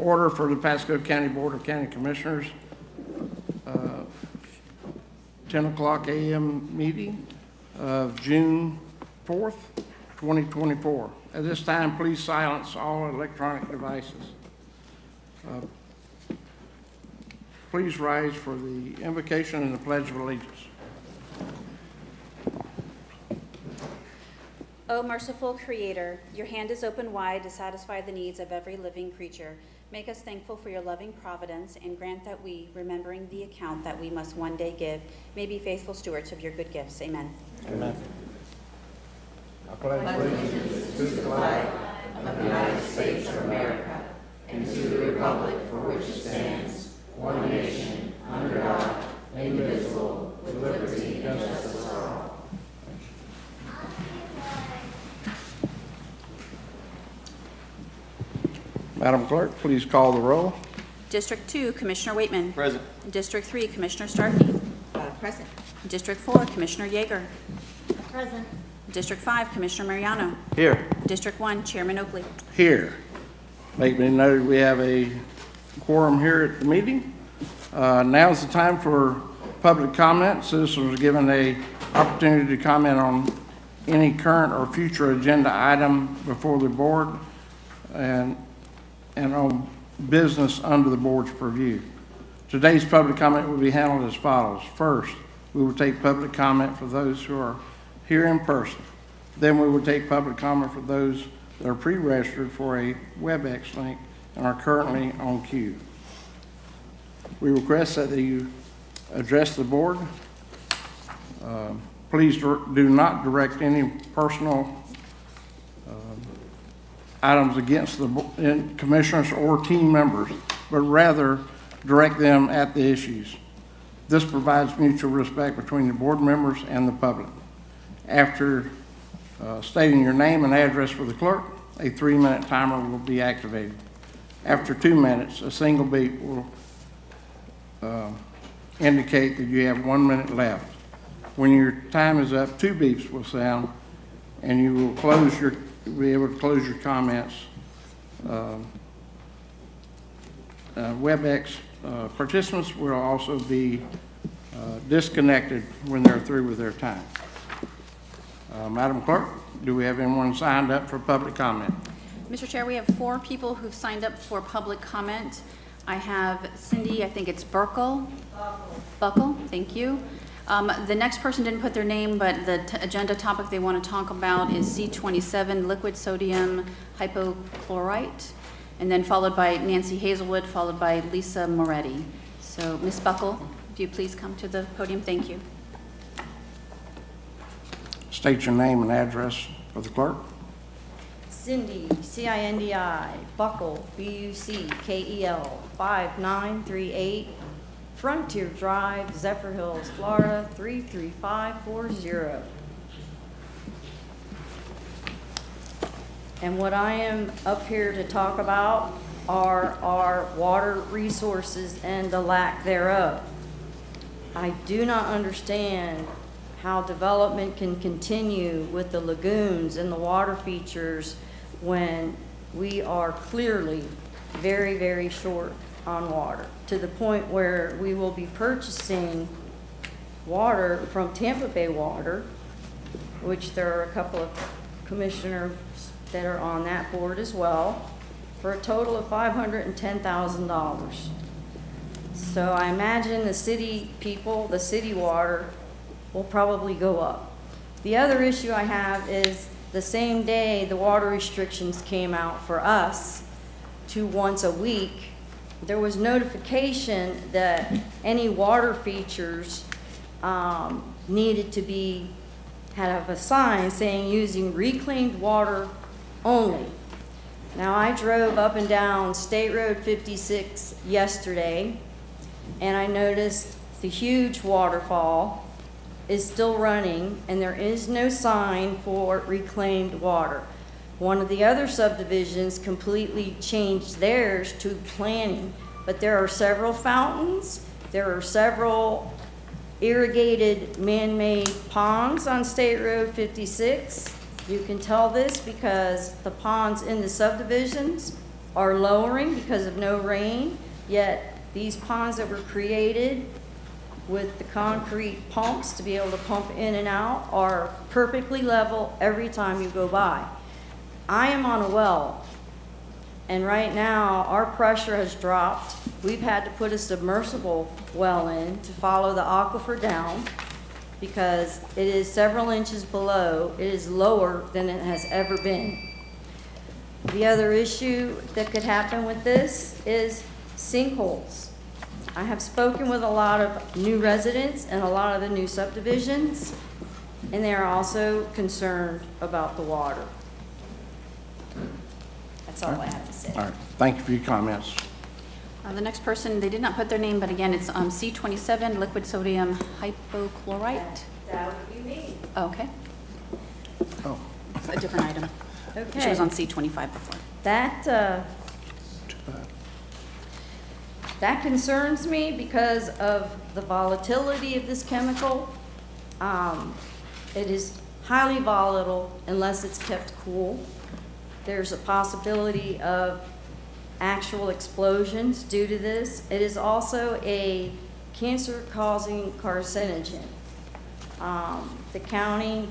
order for the Pasco County Board of County Commissioners, 10 o'clock a.m. meeting of June 4th, 2024. At this time, please silence all electronic devices. Please rise for the invocation and the Pledge of Allegiance. O merciful Creator, your hand is open wide to satisfy the needs of every living creature. Make us thankful for your loving providence and grant that we, remembering the account that we must one day give, may be faithful stewards of your good gifts. Amen. Amen. I pledge allegiance to the flag of the United States of America and to the republic for which it stands, one nation, under God, indivisible, with liberty and justice for all. Madam Clerk, please call the roll. District 2, Commissioner Waitman. Present. District 3, Commissioner Starkey. Present. District 4, Commissioner Yeager. Present. District 5, Commissioner Mariano. Here. District 1, Chairman Oakley. Here. Make me noted we have a quorum here at the meeting. Now is the time for public comment. Citizens are given an opportunity to comment on any current or future agenda item before the board and on business under the board's purview. Today's public comment will be handled as follows. First, we will take public comment for those who are here in person. Then we will take public comment for those that are pre-registered for a WebEx link and are currently on queue. We request that you address the board. Please do not direct any personal items against the commissioners or team members, but rather direct them at the issues. This provides mutual respect between the board members and the public. After stating your name and address for the clerk, a 3-minute timer will be activated. After 2 minutes, a single beep will indicate that you have 1 minute left. When your time is up, 2 beeps will sound, and you will be able to close your comments. WebEx participants will also be disconnected when they're through with their time. Madam Clerk, do we have anyone signed up for public comment? Mr. Chair, we have 4 people who've signed up for public comment. I have Cindy, I think it's Buckle, thank you. The next person didn't put their name, but the agenda topic they want to talk about is C27, liquid sodium hypochlorite, and then followed by Nancy Hazelwood, followed by Lisa Moretti. So, Ms. Buckle, if you please come to the podium, thank you. State your name and address for the clerk. Cindy, C-I-N-D-I, Buckle, B-U-C-K-E-L, 5938, Frontier Drive, Zephyr Hills, Florida, 33540. And what I am up here to talk about are our water resources and the lack thereof. I do not understand how development can continue with the lagoons and the water features when we are clearly very, very short on water, to the point where we will be purchasing water from Tampa Bay Water, which there are a couple of commissioners that are on that board as well, for a total of $510,000. So I imagine the city people, the city water, will probably go up. The other issue I have is the same day the water restrictions came out for us to once a week, there was notification that any water features needed to be, have a sign saying using reclaimed water only. Now I drove up and down State Road 56 yesterday, and I noticed the huge waterfall is still running, and there is no sign for reclaimed water. One of the other subdivisions completely changed theirs to planning, but there are several fountains, there are several irrigated man-made ponds on State Road 56. You can tell this because the ponds in the subdivisions are lowering because of no rain, yet these ponds that were created with the concrete pumps to be able to pump in and out are perfectly level every time you go by. I am on a well, and right now our pressure has dropped. We've had to put a submersible well in to follow the aquifer down because it is several inches below. It is lower than it has ever been. The other issue that could happen with this is sinkholes. I have spoken with a lot of new residents and a lot of the new subdivisions, and they are also concerned about the water. That's all I have to say. All right, thank you for your comments. The next person, they did not put their name, but again, it's C27, liquid sodium hypochlorite. That would be me. Okay, Oh, it's a different item. Okay. She was on C25 before. That concerns me because of the volatility of this chemical. It is highly volatile unless it's kept cool. There's a possibility of actual explosions due to this. It is also a cancer-causing carcinogen. The county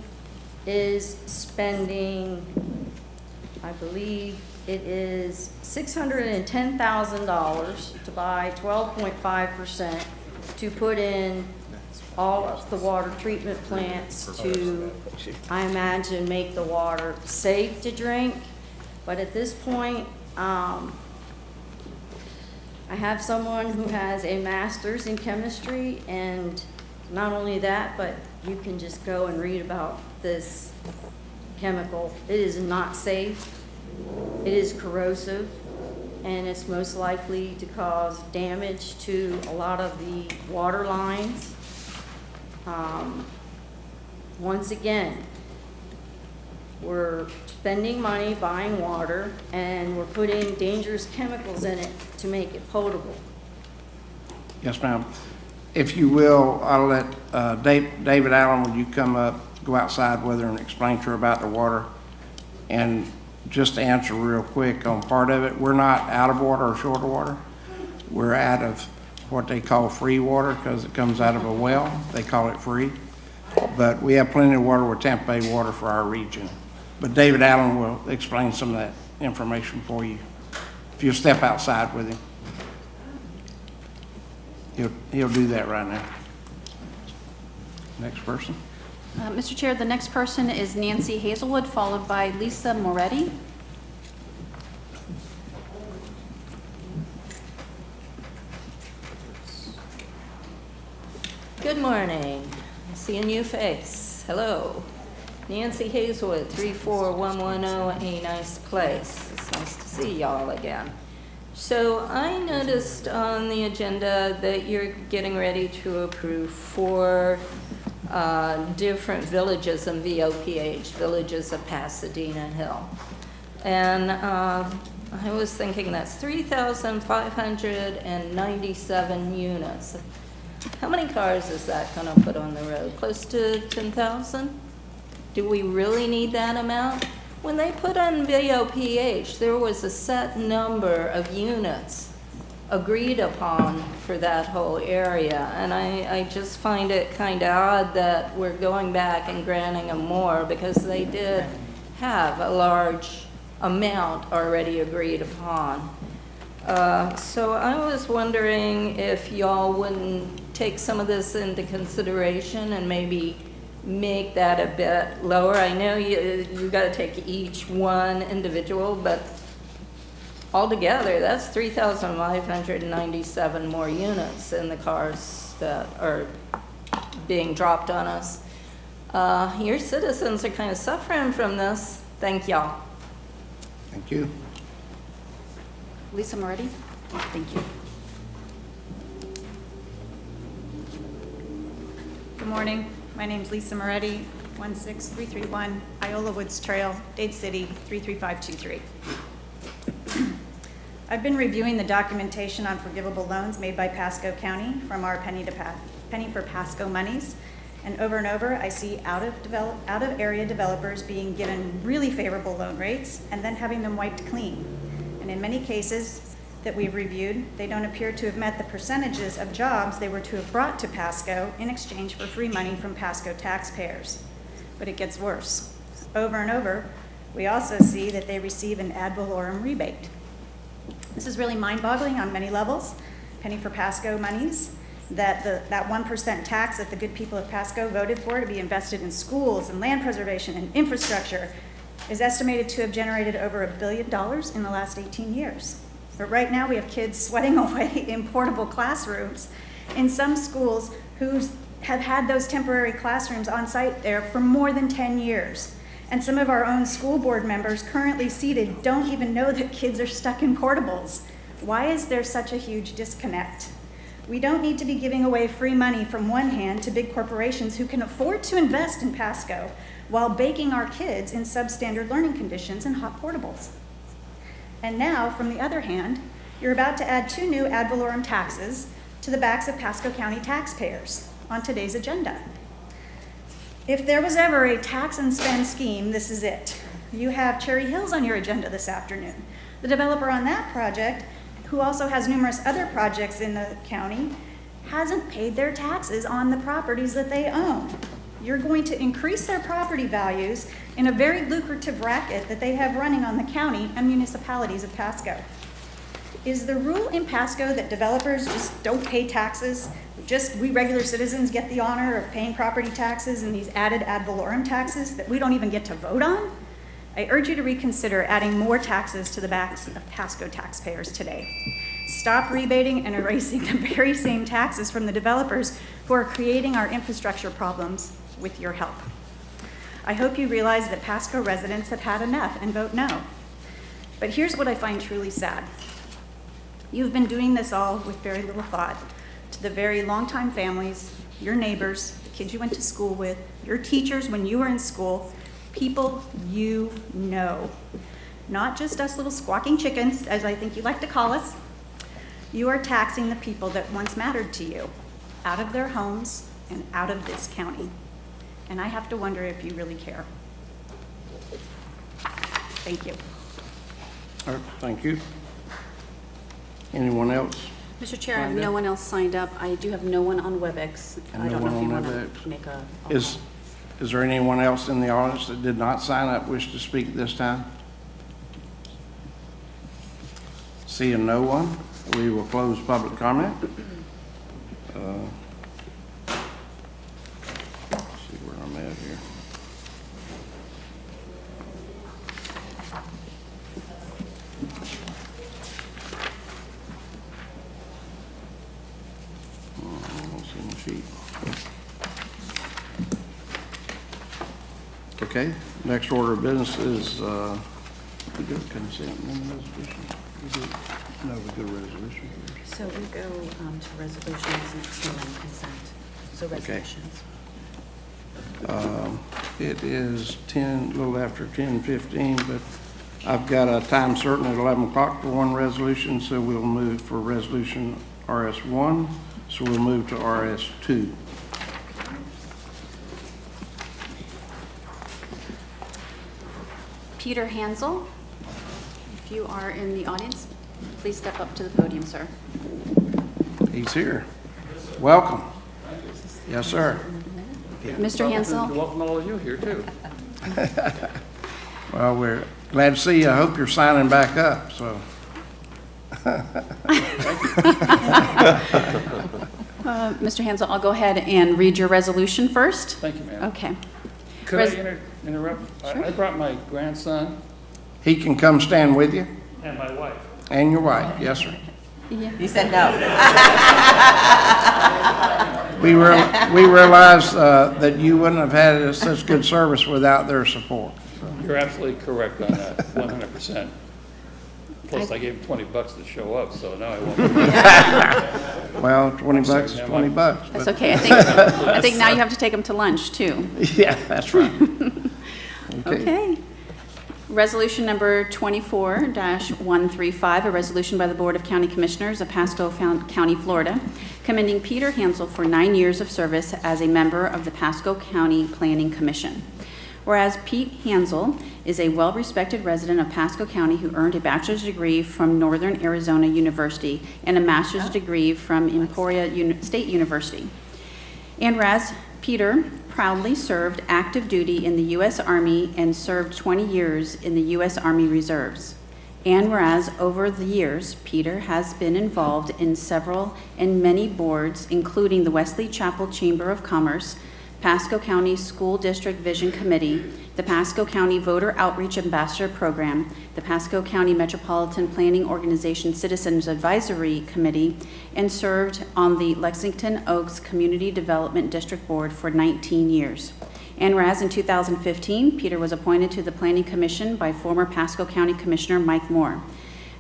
is spending, I believe it is $610,000 to buy 12.5% to put in all of the water treatment plants to, I imagine, make the water safe to drink. But at this point, I have someone who has a master's in chemistry, and not only that, but you can just go and read about this chemical. It is not safe. It is corrosive, and it's most likely to cause damage to a lot of the water lines. Once again, we're spending money buying water, and we're putting dangerous chemicals in it to make it potable. yes, ma'am. If you will, I'll let David Allen, would you come up, go outside with her and explain to her about the water? And just to answer real quick on part of it, we're not out of water or short of water. We're out of what they call free water because it comes out of a well. They call it free. But we have plenty of water with Tampa Bay water for our region. But David Allen will explain some of that information for you. If you'll step outside with him. He'll do that right now. Next person. Mr. Chair, the next person is Nancy Hazelwood, followed by Lisa Moretti. Good morning. I see a new face. Hello. Nancy Hazelwood, 34110 A Nice Place. It's nice to see y'all again. So I noticed on the agenda that you're getting ready to approve 4 different villages in VOPH, Villages of Pasadena Hill. And I was thinking that's 3,597 units. How many cars is that going to put on the road? Close to 10,000? Do we really need that amount? When they put on VOPH, there was a set number of units agreed upon for that whole area. And I just find it kind of odd that we're going back and granting them more because they did have a large amount already agreed upon. So I was wondering if y'all wouldn't take some of this into consideration and maybe make that a bit lower. I know you got to take each one individual, but altogether that's 3,597 more units in the cars that are being dropped on us. Your citizens are kind of suffering from this. Thank y'all. Thank you. Lisa Moretti. Thank you. Good morning. My name's Lisa Moretti, 16331 Iola Woods Trail, Dade City, 33523. I've been reviewing the documentation on forgivable loans made by Pasco County from our Penny for Pasco monies. And over, I see out of area developers being given really favorable loan rates and then having them wiped clean. And in many cases that we've reviewed, they don't appear to have met the percentages of jobs they were to have brought to Pasco in exchange for free money from Pasco taxpayers. But it gets worse. Over and over, we also see that they receive an ad valorem rebate. This is really mind-boggling on many levels. Penny for Pasco monies, that 1% tax that the good people of Pasco voted for to be invested in schools and land preservation and infrastructure is estimated to have generated over $1 billion in the last 18 years. But right now we have kids sweating away in portable classrooms in some schools who have had those temporary classrooms on site there for more than 10 years. And some of our own school board members currently seated don't even know that kids are stuck in portables. Why is there such a huge disconnect? We don't need to be giving away free money from one hand to big corporations who can afford to invest in Pasco while baking our kids in substandard learning conditions in hot portables. And now, from the other hand, you're about to add 2 new ad valorem taxes to the backs of Pasco County taxpayers on today's agenda. If there was ever a tax and spend scheme, this is it. You have Cherry Hills on your agenda this afternoon. The developer on that project, who also has numerous other projects in the county, hasn't paid their taxes on the properties that they own. You're going to increase their property values in a very lucrative racket that they have running on the county and municipalities of Pasco. Is the rule in Pasco that developers just don't pay taxes? We regular citizens get the honor of paying property taxes and these added ad valorem taxes that we don't even get to vote on? I urge you to reconsider adding more taxes to the backs of Pasco taxpayers today. Stop rebating and erasing the very same taxes from the developers who are creating our infrastructure problems with your help. I hope you realize that Pasco residents have had enough and vote no. But here's what I find truly sad. You've been doing this all with very little thought to the very longtime families, your neighbors, the kids you went to school with, your teachers when you were in school, people you know. Not just us little squawking chickens, as I think you like to call us. You are taxing the people that once mattered to you out of their homes and out of this county. And I have to wonder if you really care. Thank you. All right, thank you. Anyone else? Mr. Chair, I have no one else signed up. I do have no one on WebEx. And I no don't know if you one on want WebEx. to make a... Is there anyone else in the audience that did not sign up wish to speak this time? Seeing no one, we will close public comment. Let's see where I'm at here. I don't see my sheet. Okay, next order of business is, we do consent and then resolution. We do resolution first. So we go to resolutions and then consent. So resolutions. It is a little after 10:15, but I've got a time certain at 11 o'clock for one resolution, so we'll move for resolution RS1, so we'll move to RS2. Peter Hansel, if you are in the audience, please step up to the podium, sir. He's here. Welcome. Yes, sir. Mr. Hansel. Welcome all of you here, too. Well, we're glad to see you. I hope you're signing back up, so. Mr. Hansel, I'll go ahead and read your resolution first. Thank you, ma'am. Okay. Could I interrupt? Sure. I brought my grandson He can come stand with you and my wife. and your wife. Yes, sir. Yeah. He said no. We realize that you wouldn't have had such good service without their support. You're absolutely correct on that, 100%. Plus, I gave him $20 to show up, so now I won't. Well, 20 bucks is 20 bucks. That's but- okay. I think now you have to take them to lunch, too. Yeah, that's right. Okay. Resolution number 24-135, a resolution by the Board of County Commissioners of Pasco County, Florida, commending Peter Hansel for 9 years of service as a member of the Pasco County Planning Commission. Whereas Pete Hansel is a well-respected resident of Pasco County who earned a bachelor's degree from Northern Arizona University and a master's degree from Emporia State University. And whereas Peter proudly served active duty in the U.S. Army and served 20 years in the U.S. Army Reserves. And whereas over the years, Peter has been involved in several and many boards, including the Wesley Chapel Chamber of Commerce, Pasco County School District Vision Committee, the Pasco County Voter Outreach Ambassador Program, the Pasco County Metropolitan Planning Organization Citizens Advisory Committee, and served on the Lexington Oaks Community Development District Board for 19 years. And whereas in 2015, Peter was appointed to the Planning Commission by former Pasco County Commissioner Mike Moore,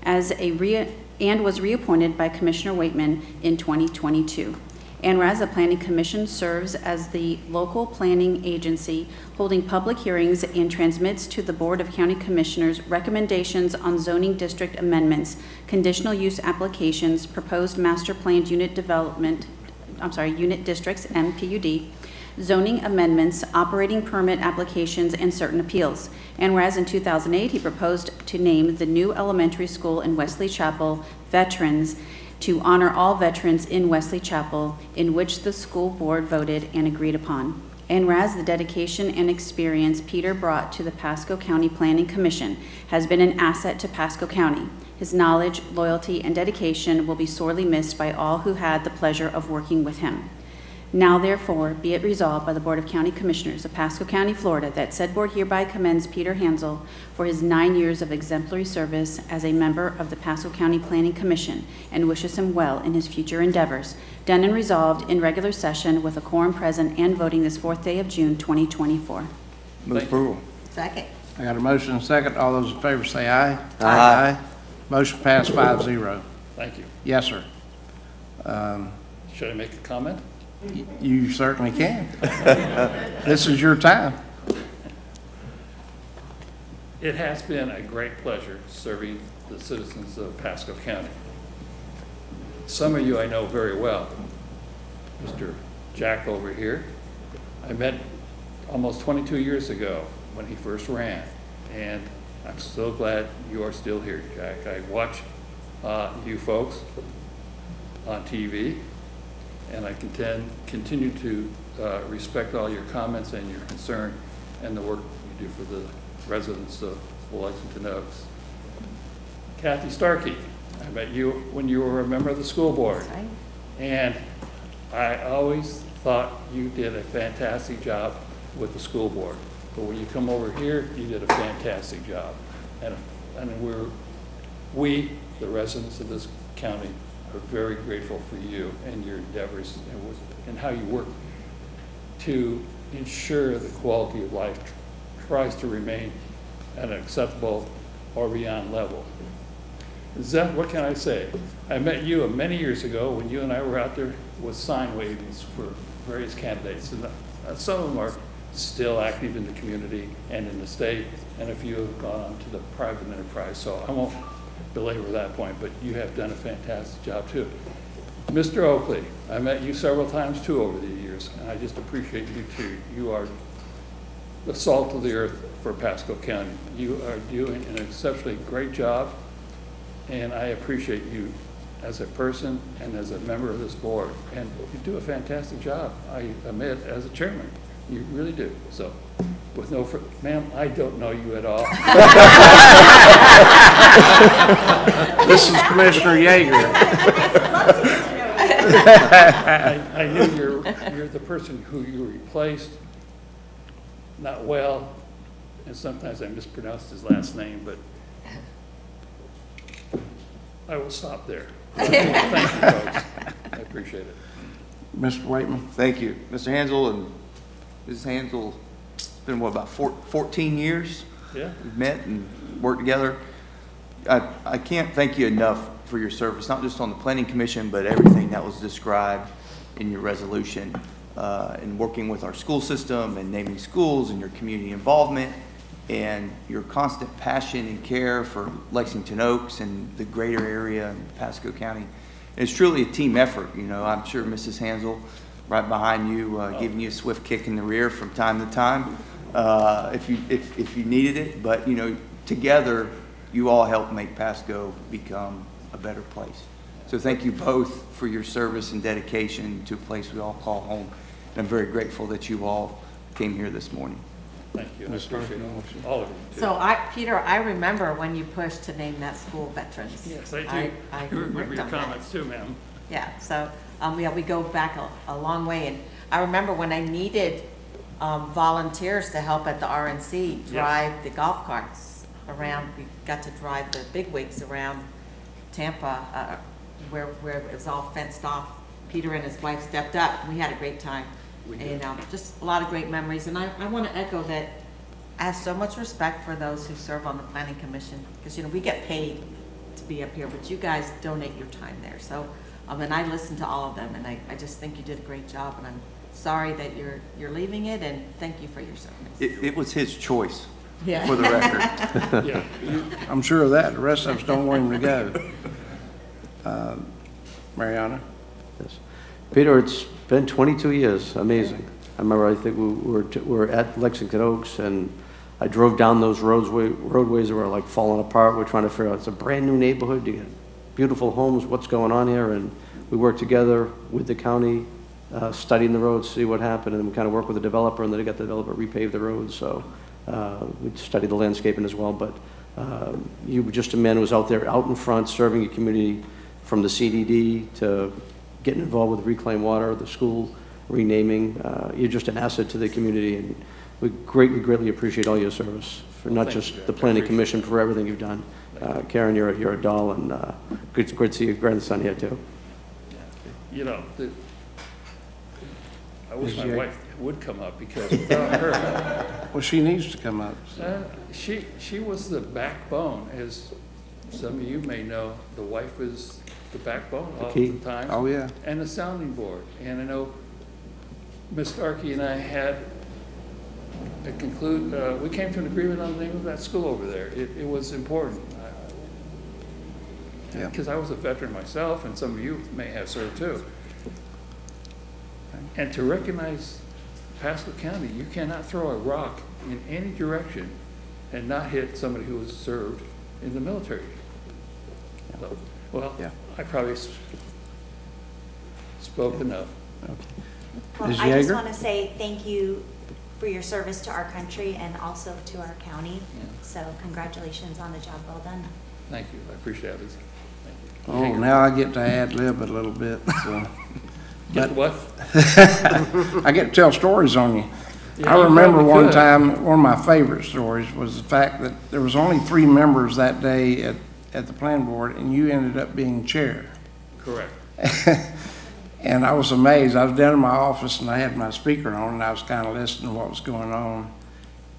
and was reappointed by Commissioner Waitman in 2022. And whereas the Planning Commission serves as the local planning agency, holding public hearings and transmits to the Board of County Commissioners recommendations on zoning district amendments, conditional use applications, proposed master planned unit districts, MPUD, zoning amendments, operating permit applications, and certain appeals. And whereas in 2008, he proposed to name the new elementary school in Wesley Chapel Veterans to honor all veterans in Wesley Chapel, in which the school board voted and agreed upon. And whereas the dedication and experience Peter brought to the Pasco County Planning Commission has been an asset to Pasco County, his knowledge, loyalty, and dedication will be sorely missed by all who had the pleasure of working with him. Now therefore, be it resolved by the Board of County Commissioners of Pasco County, Florida, that said board hereby commends Peter Hansel for his 9 years of exemplary service as a member of the Pasco County Planning Commission and wishes him well in his future endeavors. Done and resolved in regular session with a quorum present and voting this 4th day of June, 2024. Move approval. Second. I got a motion and a second. All those in favor say aye. Aye. Motion passed 5-0. Thank you. Yes, sir. Should I make a comment? You certainly can. This is your time. It has been a great pleasure serving the citizens of Pasco County. Some of you I know very well. Mr. Jack over here, I met almost 22 years ago when he first ran, and I'm so glad you are still here, Jack. I watch you folks on TV, and I continue to respect all your comments and your concern and the work you do for the residents of Lexington Oaks. Kathy Starkey, I met you when you were a member of the school board. That's right. And I always thought you did a fantastic job with the school board. But when you come over here, you did a fantastic job. And we, the residents of this county, are very grateful for you and your endeavors and how you work to ensure the quality of life tries to remain at an acceptable or beyond level. What can I say? I met you many years ago when you and I were out there with sign wavings for various candidates. And some of them are still active in the community and in the state, and a few have gone on to the private enterprise. So I won't belabor that point, but you have done a fantastic job too. Mr. Oakley, I met you several times too over the years, and I just appreciate you too. You are the salt of the earth for Pasco County. You are doing an exceptionally great job, and I appreciate you as a person and as a member of this board. And you do a fantastic job, I admit, as a chairman. You really do. So, with no, ma'am, I don't know you at all. This is Commissioner Yeager. I knew you're the person who you replaced, not well, and sometimes I mispronounced his last name, but I will stop there. Thank you, folks. I appreciate it. Mr. Waitman. Thank you. Mr. Hansel and Mrs. Hansel, it's been what, about 14 years? Yeah. We've met and worked together. I can't thank you enough for your service, not just on the Planning Commission, but everything that was described in your resolution, in working with our school system and naming schools and your community involvement and your constant passion and care for Lexington Oaks and the greater area in Pasco County. And it's truly a team effort. You know, I'm sure Mrs. Hansel right behind you, giving you a swift kick in the rear from time to time. if you needed it. But, you know, together, you all helped make Pasco become a better place. So thank you both for your service and dedication to a place we all call home. And I'm very grateful that you all came here this morning. Thank you. I appreciate all of you, too. So Peter, I remember when you pushed to name that school veterans. Yes, I do. I Remember worked your on that. comments too, ma'am. Yeah, so, yeah, we go back a long way, and I remember when I needed volunteers to help at the RNC drive the golf carts around. We got to drive the big wigs around Tampa, where it was all fenced off. Peter and his wife stepped up. We had a great time, and just a lot of great memories. And I want to echo that. I have so much respect for those who serve on the Planning Commission, because, you know, we get paid to be up here, but you guys donate your time there. So, and I listened to all of them, and I just think you did a great job, and I'm sorry that you're leaving it, and thank you for your service. It was his choice, Yeah. for the record. Yeah, I'm sure of that. The rest of us don't want him to go. Mariana? Yes. Peter, it's been 22 years. Amazing. I remember, I think we were at Lexington Oaks, and I drove down those roadways that were like falling apart. We're trying to figure out, it's a brand new neighborhood. You get beautiful homes. What's going on here? And we worked together with the county, studying the roads, see what happened, and we kind of worked with the developer, and then they got the developer repave the roads. So we studied the landscaping as well. But you were just a man who was out there, out in front, serving your community, from the CDD to getting involved with reclaimed water, the school renaming. You're just an asset to the community, and we greatly appreciate all your service, for not thank just you. the planning commission, for everything you've done. Karen, you're a doll, and good to see your grandson here too. you know, I wish Is my your- wife would come up, because without her, Well, she needs to come up. she was the backbone. As some of you may know, the wife is the backbone key. oftentimes. Oh, yeah. And the sounding board. And I know Ms. Starkey and I had we came to an agreement on the name of that school over there. It was important. Yeah. Because I was a veteran myself, and some of you may have served too. And to recognize Pasco County, you cannot throw a rock in any direction and not hit somebody who has served in the military. So, well, Yeah. I probably spoke enough. Well, Ms. I just Yeager? want to say thank you for your service to our country and also to our county. Yeah. So congratulations on a job well done. Thank you. I appreciate it. Thank you. Oh, now I get to ad lib a little bit, so. Get what? I get to tell stories on you. Yeah, I you remember probably one could. time, one of my favorite stories was the fact that there was only 3 members that day at the planning board, and you ended up being chair. Correct. And I was amazed. I was down in my office, and I had my speaker on, and I was kind of listening to what was going on.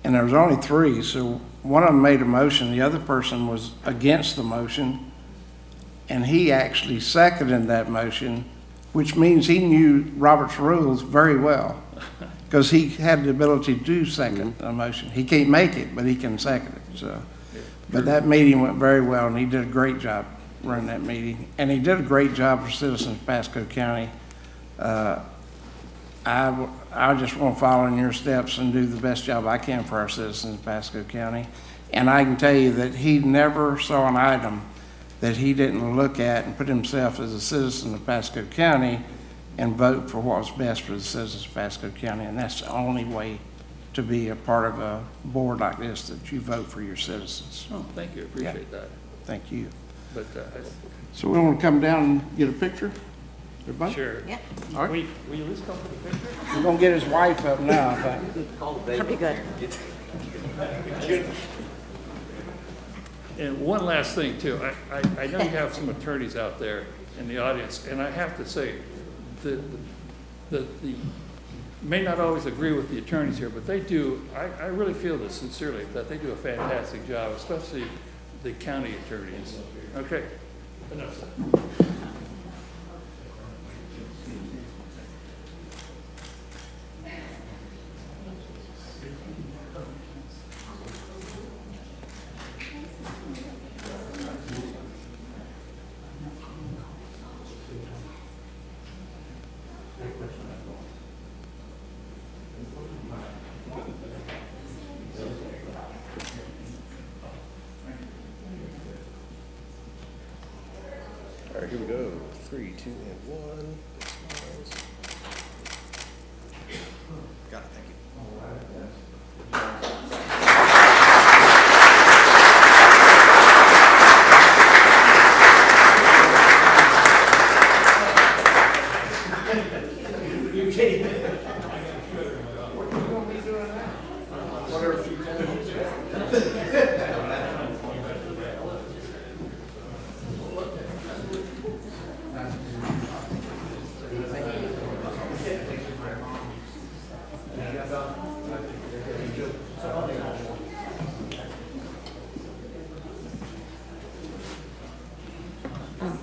And there was only 3, so one of them made a motion, the other person was against the motion, and he actually seconded that motion, which means he knew Robert's rules very well, because he had the ability to do second a motion. He can't make it, but he can second it, so. But that meeting went very well, and he did a great job running that meeting. And he did a great job for citizens of Pasco County. I just want to follow in your steps and do the best job I can for our citizens of Pasco County. And I can tell you that he never saw an item that he didn't look at and put himself as a citizen of Pasco County and vote for what was best for the citizens of Pasco County. And that's the only way to be a part of a board like this, that you vote for your citizens. Oh, thank you. Appreciate that. Thank you. But, So we want to come down and get a picture? Everybody? sure. Yeah, All right. Will you at least come for the picture? We're going to get his wife up now, I think. that'd be good. And one last thing too, I know you have some attorneys out there in the audience, and I have to say, the may not always agree with the attorneys here, but they do, I really feel this sincerely, that they do a fantastic job, especially the county attorneys. Okay, enough said. right, here we go. 3, 2, and 1. Smiles. Got it, thank you.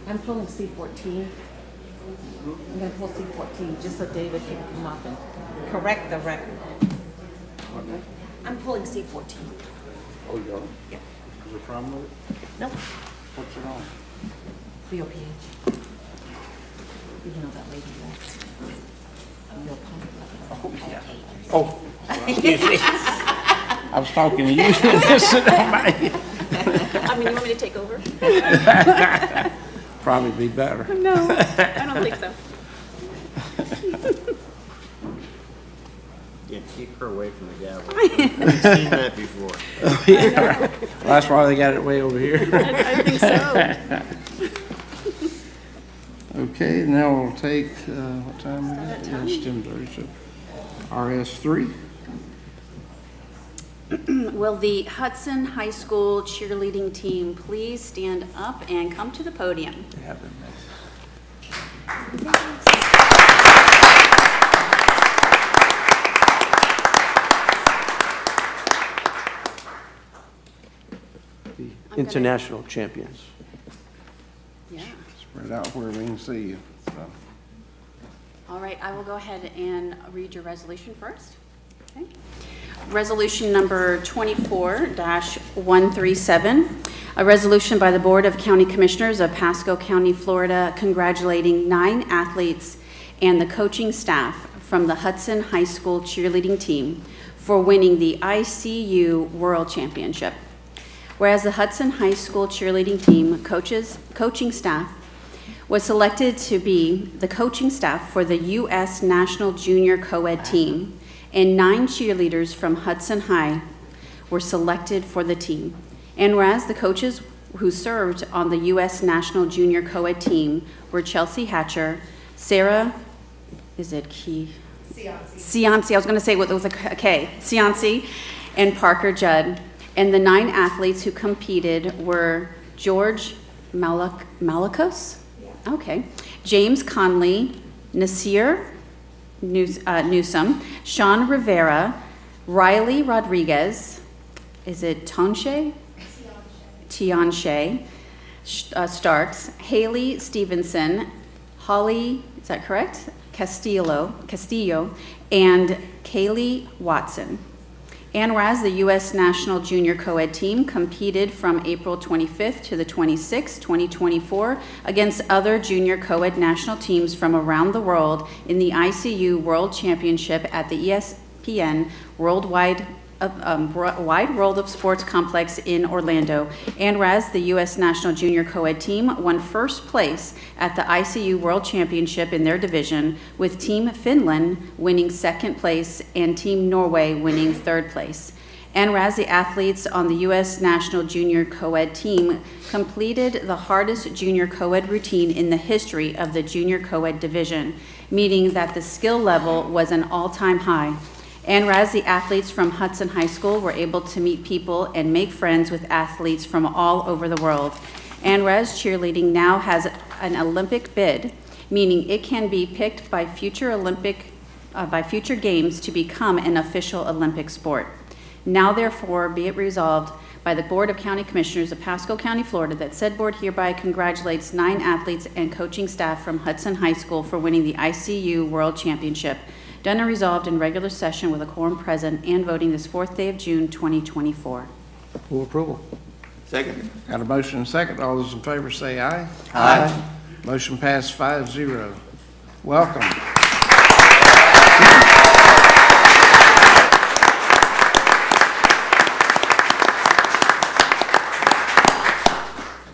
I'm pulling C14. I'm gonna pull C14 just so David can come up and correct the record. I'm pulling C14. Oh, you are? Yeah. Is there a problem with it? Nope. What's it on? BOPH. Even though that lady left. Oh, excuse me. I was talking to you. I mean, you want me to take over? Probably be better. No, I don't think so. Yeah, keep her away from the gavel. We've seen that before. Yeah. That's why they got it way over here. I think so. Okay, now we'll take, what time is it? Yeah, it's 10:30, so RS3. Will the Hudson High School cheerleading team please stand up and come to the podium? The international champions. Yeah. Spread out where we can see you. So. All right, I will go ahead and read your resolution first. Okay. Resolution number 24-137, a resolution by the Board of County Commissioners of Pasco County, Florida, congratulating 9 athletes and the coaching staff from the Hudson High School cheerleading team for winning the ICU World Championship. Whereas the Hudson High School cheerleading team coaching staff was selected to be the coaching staff for the U.S. National Junior Co-ed team, and 9 cheerleaders from Hudson High were selected for the team. And whereas the coaches who served on the U.S. National Junior Co-ed team were Chelsea Hatcher, Sarah, is it Key? Cianci, I was going to say what was a K, Cianci, and Parker Judd. And the 9 athletes who competed were George Malakos, okay, James Conley, Nasir Newsom, Sean Rivera, Riley Rodriguez, is it Tianche Starks, Haley Stevenson, Holly, is that correct? Castillo, and Kaylee Watson. And whereas the U.S. National Junior Co-ed team competed from April 25th to the 26th, 2024, against other junior co-ed national teams from around the world in the ICU World Championship at the ESPN Wide World of Sports Complex in Orlando. And whereas the U.S. National Junior Co-ed team won first place at the ICU World Championship in their division, with Team Finland winning second place and Team Norway winning third place. And whereas the athletes on the U.S. National Junior Co-ed team completed the hardest junior co-ed routine in the history of the junior co-ed division, meaning that the skill level was an all-time high. And whereas the athletes from Hudson High School were able to meet people and make friends with athletes from all over the world. And whereas cheerleading now has an Olympic bid, meaning it can be picked by future games to become an official Olympic sport. Now therefore be it resolved by the Board of County Commissioners of Pasco County, Florida, that said board hereby congratulates 9 athletes and coaching staff from Hudson High School for winning the ICU World Championship. Done and resolved in regular session with a quorum present and voting this 4th day of June, 2024. Move approval. Second. Got a motion and a second. All those in favor say aye. Aye. Motion passed 5-0. Welcome.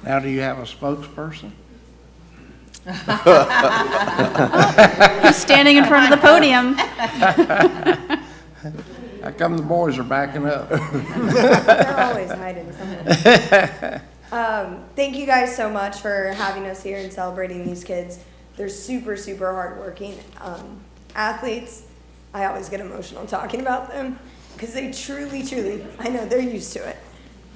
Now, do you have a spokesperson? He's standing in front of the podium. How come the boys are backing up? They're always hiding somewhere. Thank you guys so much for having us here and celebrating these kids. They're super, super hardworking athletes. I always get emotional talking about them because they truly, truly, I know they're used to it.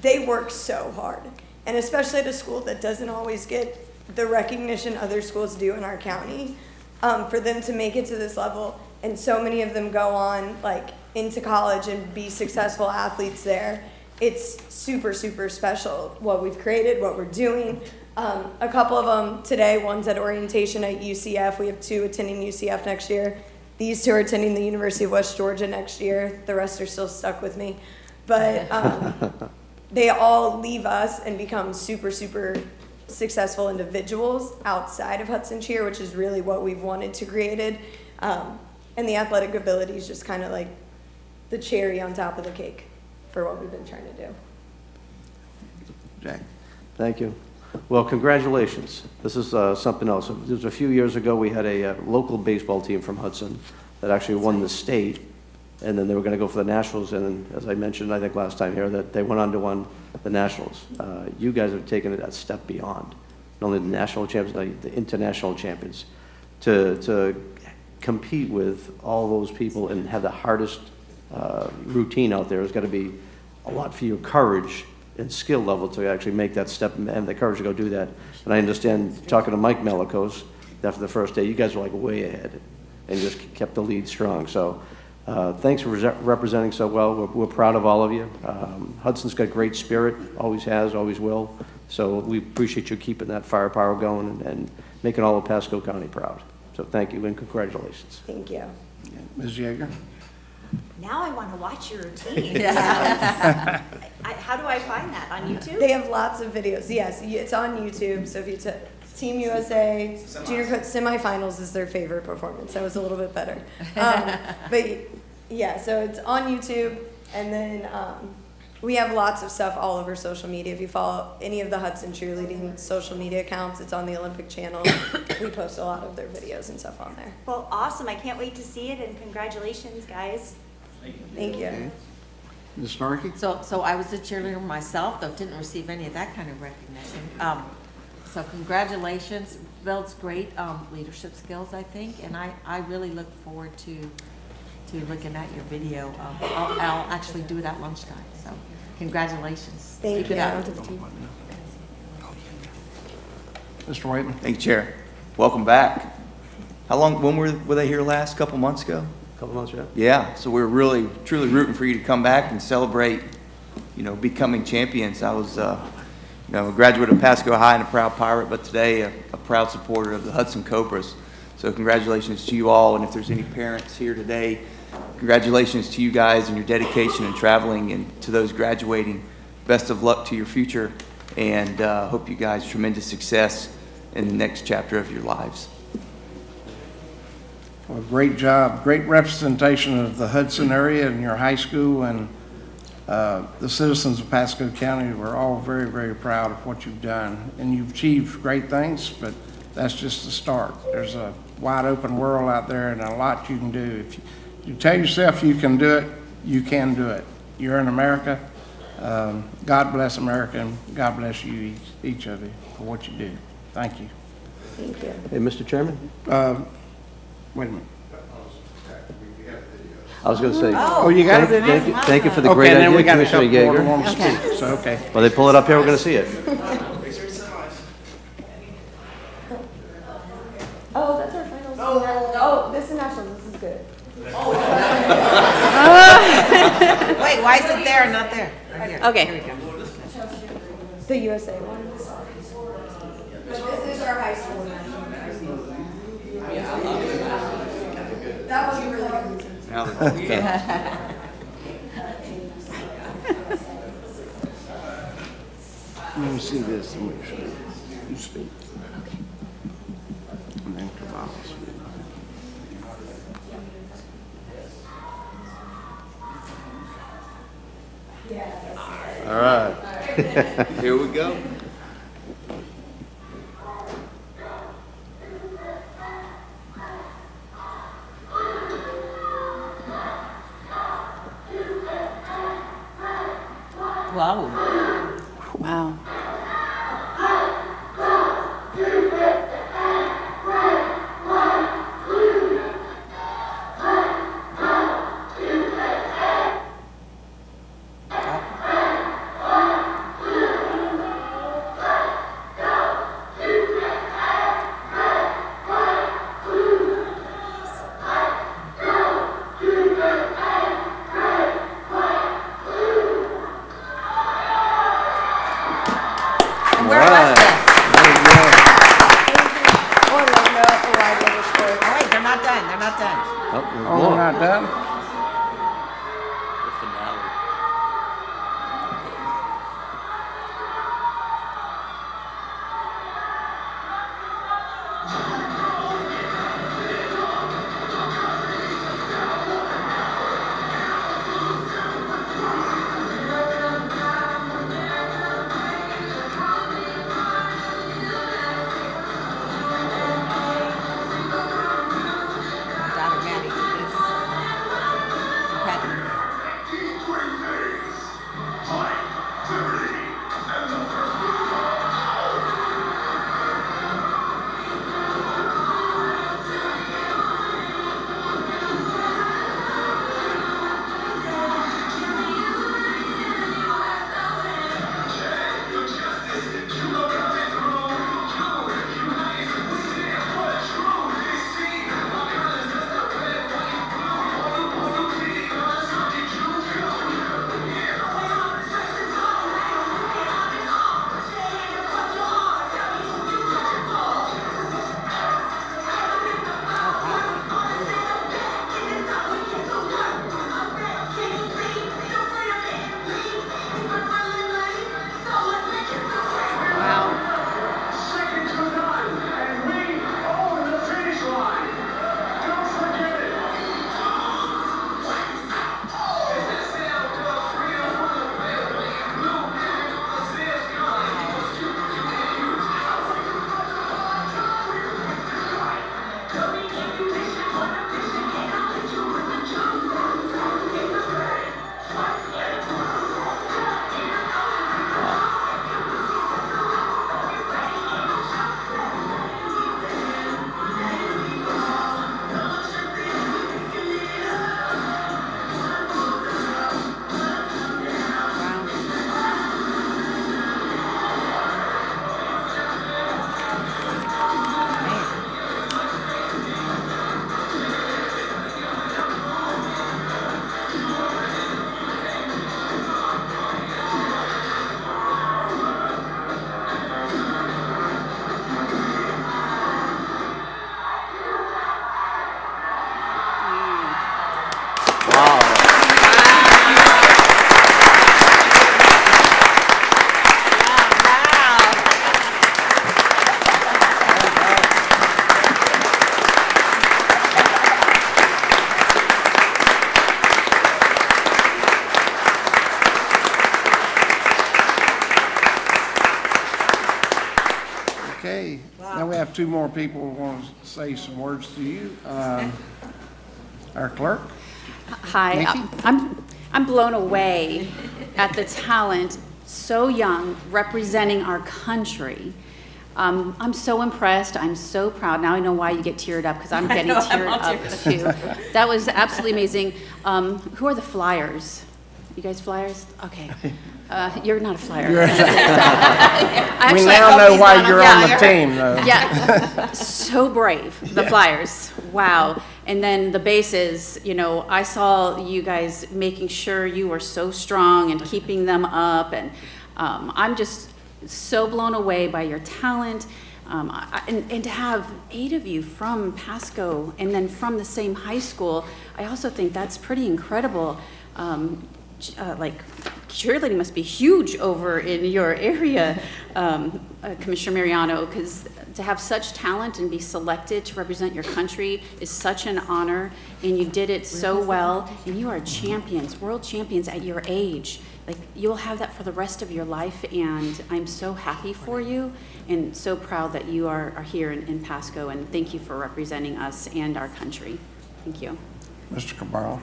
They work so hard. And especially at a school that doesn't always get the recognition other schools do in our county, for them to make it to this level, and so many of them go on like into college and be successful athletes there. It's super, super special what we've created, what we're doing. A couple of them today, one's at orientation at UCF. We have 2 attending UCF next year. These 2 are attending the University of West Georgia next year. The rest are still stuck with me. But they all leave us and become super, super successful individuals outside of Hudson Cheer, which is really what we've wanted to create. And the athletic ability is just kind of like the cherry on top of the cake for what we've been trying to do. Jack? Thank you. Well, congratulations. This is something else. It was a few years ago, we had a local baseball team from Hudson that actually won the state, and then they were going to go for the Nationals, and then, as I mentioned, I think last time here, that they went on to win the Nationals. You guys have taken it a step beyond, not only the national champions, but the international champions, to compete with all those people and have the hardest routine out there. It's got to be a lot for your courage and skill level to actually make that step and the courage to go do that. And I understand, talking to Mike Melikos after the first day, you guys were like way ahead and just kept the lead strong. So thanks for representing so well. We're proud of all of you. Hudson's got great spirit, always has, always will. So we appreciate you keeping that firepower going and making all of Pasco County proud. So thank you and congratulations. Thank you. Ms. Yeager? Now I want to watch your routine. How do I find that? On YouTube? They have lots of videos. Yes, it's on YouTube. So if you Team USA, junior semifinals is their favorite performance. That was a little bit better. But yeah, so it's on YouTube. And then we have lots of stuff all over social media. If you follow any of the Hudson cheerleading social media accounts, it's on the Olympic channel. We post a lot of their videos and stuff on there. Well, awesome. I can't wait to see it, and congratulations, guys. Thank you. Okay. Ms. Starkey? So I was a cheerleader myself, though didn't receive any of that kind of recognition. So congratulations, builds great leadership skills, I think, and I really look forward to looking at your video. I'll actually do it at lunchtime, so congratulations. Thank Keep it you. up. Mr. Whiteman? Thank you, Chair. Welcome back. How long, when were they here last? Couple months ago? Couple months, yeah. Yeah, so we're really, truly rooting for you to come back and celebrate, becoming champions. I was, a graduate of Pasco High and a proud Pirate, but today a proud supporter of the Hudson Cobras. So congratulations to you all, and if there's any parents here today, congratulations to you guys and your dedication and traveling, and to those graduating, best of luck to your future, and hope you guys tremendous success in the next chapter of your lives. Well, great job, great representation of the Hudson area and your high school, and the citizens of Pasco County. We're all very, very proud of what you've done, and you've achieved great things, but that's just the start. There's a wide open world out there and a lot you can do. If you tell yourself you can do it, you can do it. You're in America. God bless America, and God bless you, each of you, for what you do. Thank you. Thank you. Hey, Mr. Chairman? Wait a minute. I was going to say. Oh, you got it? Thank you for the Okay, great and then idea, we got a Commissioner couple more Yeager. that want to speak, so, okay. Well, they pull it up here, we're going to see it. Oh, that's our final. Oh, this is national. This is good. Wait, why is it there and not there? Right here. Okay. Here we go. The USA one. But this is our high school national. That was really good. Now that- Let me see this and make sure you speak. And then Caballos. All right. Here we go. Wow. Wow. And where was this? Oh, wait, they're not done, they're not done. Oh, there's Oh, more. we're not done? The finale. Daughter Maddie did this. Incredible. Okay, now we have two more people who want to say some words to you. Our clerk. Hi, Nikki? I'm blown away at the talent, so young, representing our country. I'm so impressed, I'm so proud. Now I know why you get teared up, because I'm getting teared up too. That was absolutely amazing. Who are the flyers? You guys flyers? Okay. You're not a flyer. We Actually, I now hope know he's why not a you're on the flyer. team, though. Yeah, so brave, the Flyers, wow. And then the bases, you know, I saw you guys making sure you were so strong and keeping them up, and I'm just so blown away by your talent. And to have 8 of you from Pasco and then from the same high school, I also think that's pretty incredible. Like, cheerleading must be huge over in your area, Commissioner Mariano, because to have such talent and be selected to represent your country is such an honor, and you did it so well, and you are champions, world champions at your age. Like, you'll have that for the rest of your life, and I'm so happy for you and so proud that you are here in Pasco, and thank you for representing us and our country. Thank you. Mr. Cabral.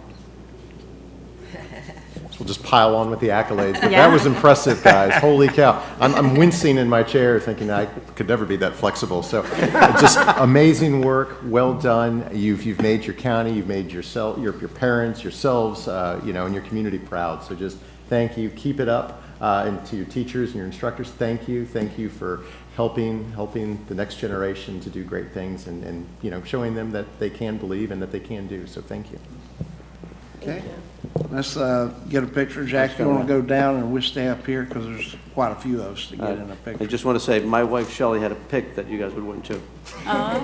We'll just pile on with the accolades. But Yeah. that was impressive, guys. Holy cow. I'm wincing in my chair thinking I could never be that flexible. So just amazing work. Well done. You've made your county, you've made yourself, your parents, yourselves, you know, and your community proud. So just thank you. Keep it up. And to your teachers and your instructors, thank you. Thank you for helping the next generation to do great things and you know, showing them that they can believe and that they can do. So thank you. Okay, let's get a picture. Jack, you want to go down and we'll stay up here because there's quite a few of us to get in a I picture. just want to say, my wife Shelley had a pick that you guys would win too. Are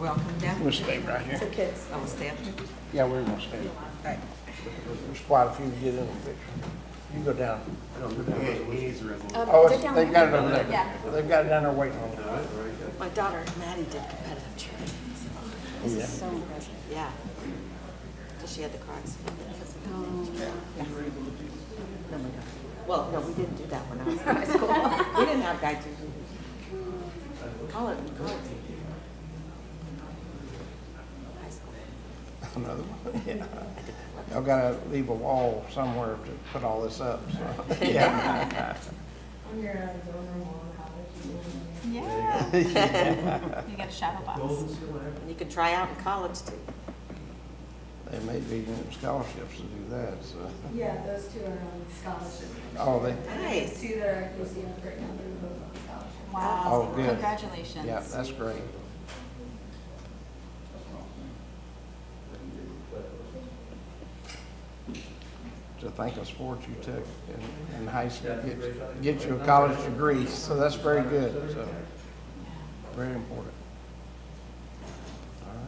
we all coming down? We'll stay right here. Kids. I will stay up here. Yeah, we're going to stay. Right. There's quite a few to get in the picture. You go down. Oh, they've got it over there. Yeah. They've got it down there waiting on you. My daughter Maddie did competitive cheerleading. This is so impressive. Yeah. So she had the car accident. Yeah. Well, no, we didn't do that when I was in high school. We didn't have guide cheerleading. Call it. High school. Another one, yeah. Y'all gotta leave a wall somewhere to put all this up, so. Yeah. Yeah. You get a shadow box. And you can try out in college too. They may be scholarships to do that, so. Yeah, those two are on scholarship. Oh, they, Nice. Two that are at UCF right now, they're both on scholarship. Wow. oh, good. Congratulations. Yeah, that's great. To think of sports you took in high school, get you a college degree, so that's very good, so, very important. All right.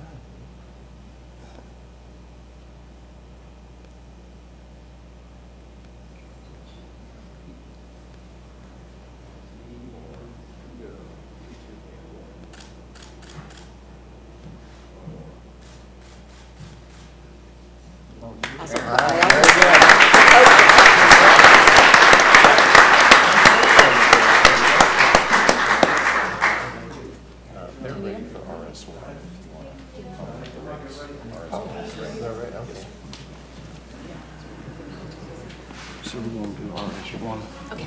So we're gonna do RS1. Okay.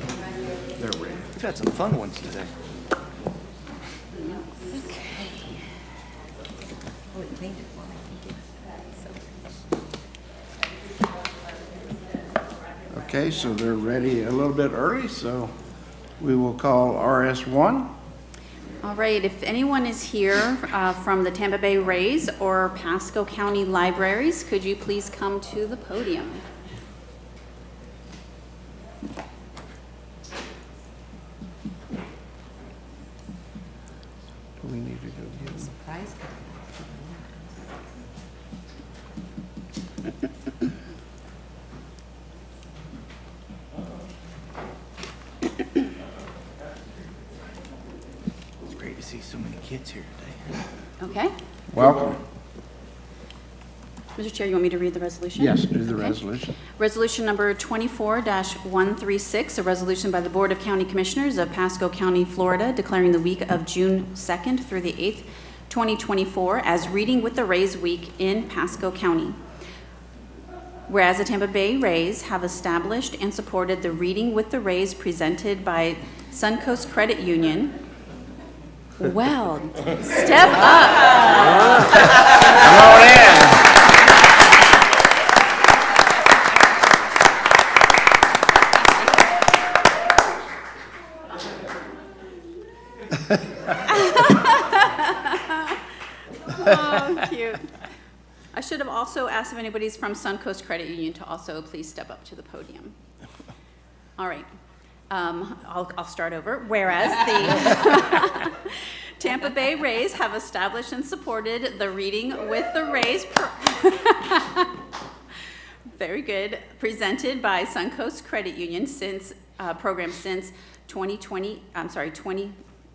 They're ready. We've had some fun ones today. Oh, it cleaned it for me. Okay, so they're ready a little bit early, so we will call RS1. All right, if anyone is here from the Tampa Bay Rays or Pasco County Libraries, could you please come to the podium? Do we need to go get them? Surprise. It's great to see so many kids here today. Okay. Welcome. Mr. Chair, you want me to read the resolution? Yes, do the Okay. resolution. Resolution number 24-136, a resolution by the Board of County Commissioners of Pasco County, Florida, declaring the week of June 2nd through the 8th, 2024 as Reading with the Rays Week in Pasco County. Whereas the Tampa Bay Rays have established and supported the Reading with the Rays presented by Suncoast Credit Union. Well, step up. Come on in. Oh, cute. I should have also asked if anybody's from Suncoast Credit Union to also please step up to the podium. All right. I'll start over. Whereas the Tampa Bay Rays have established and supported the Reading with the Rays very good, presented by Suncoast Credit Union program since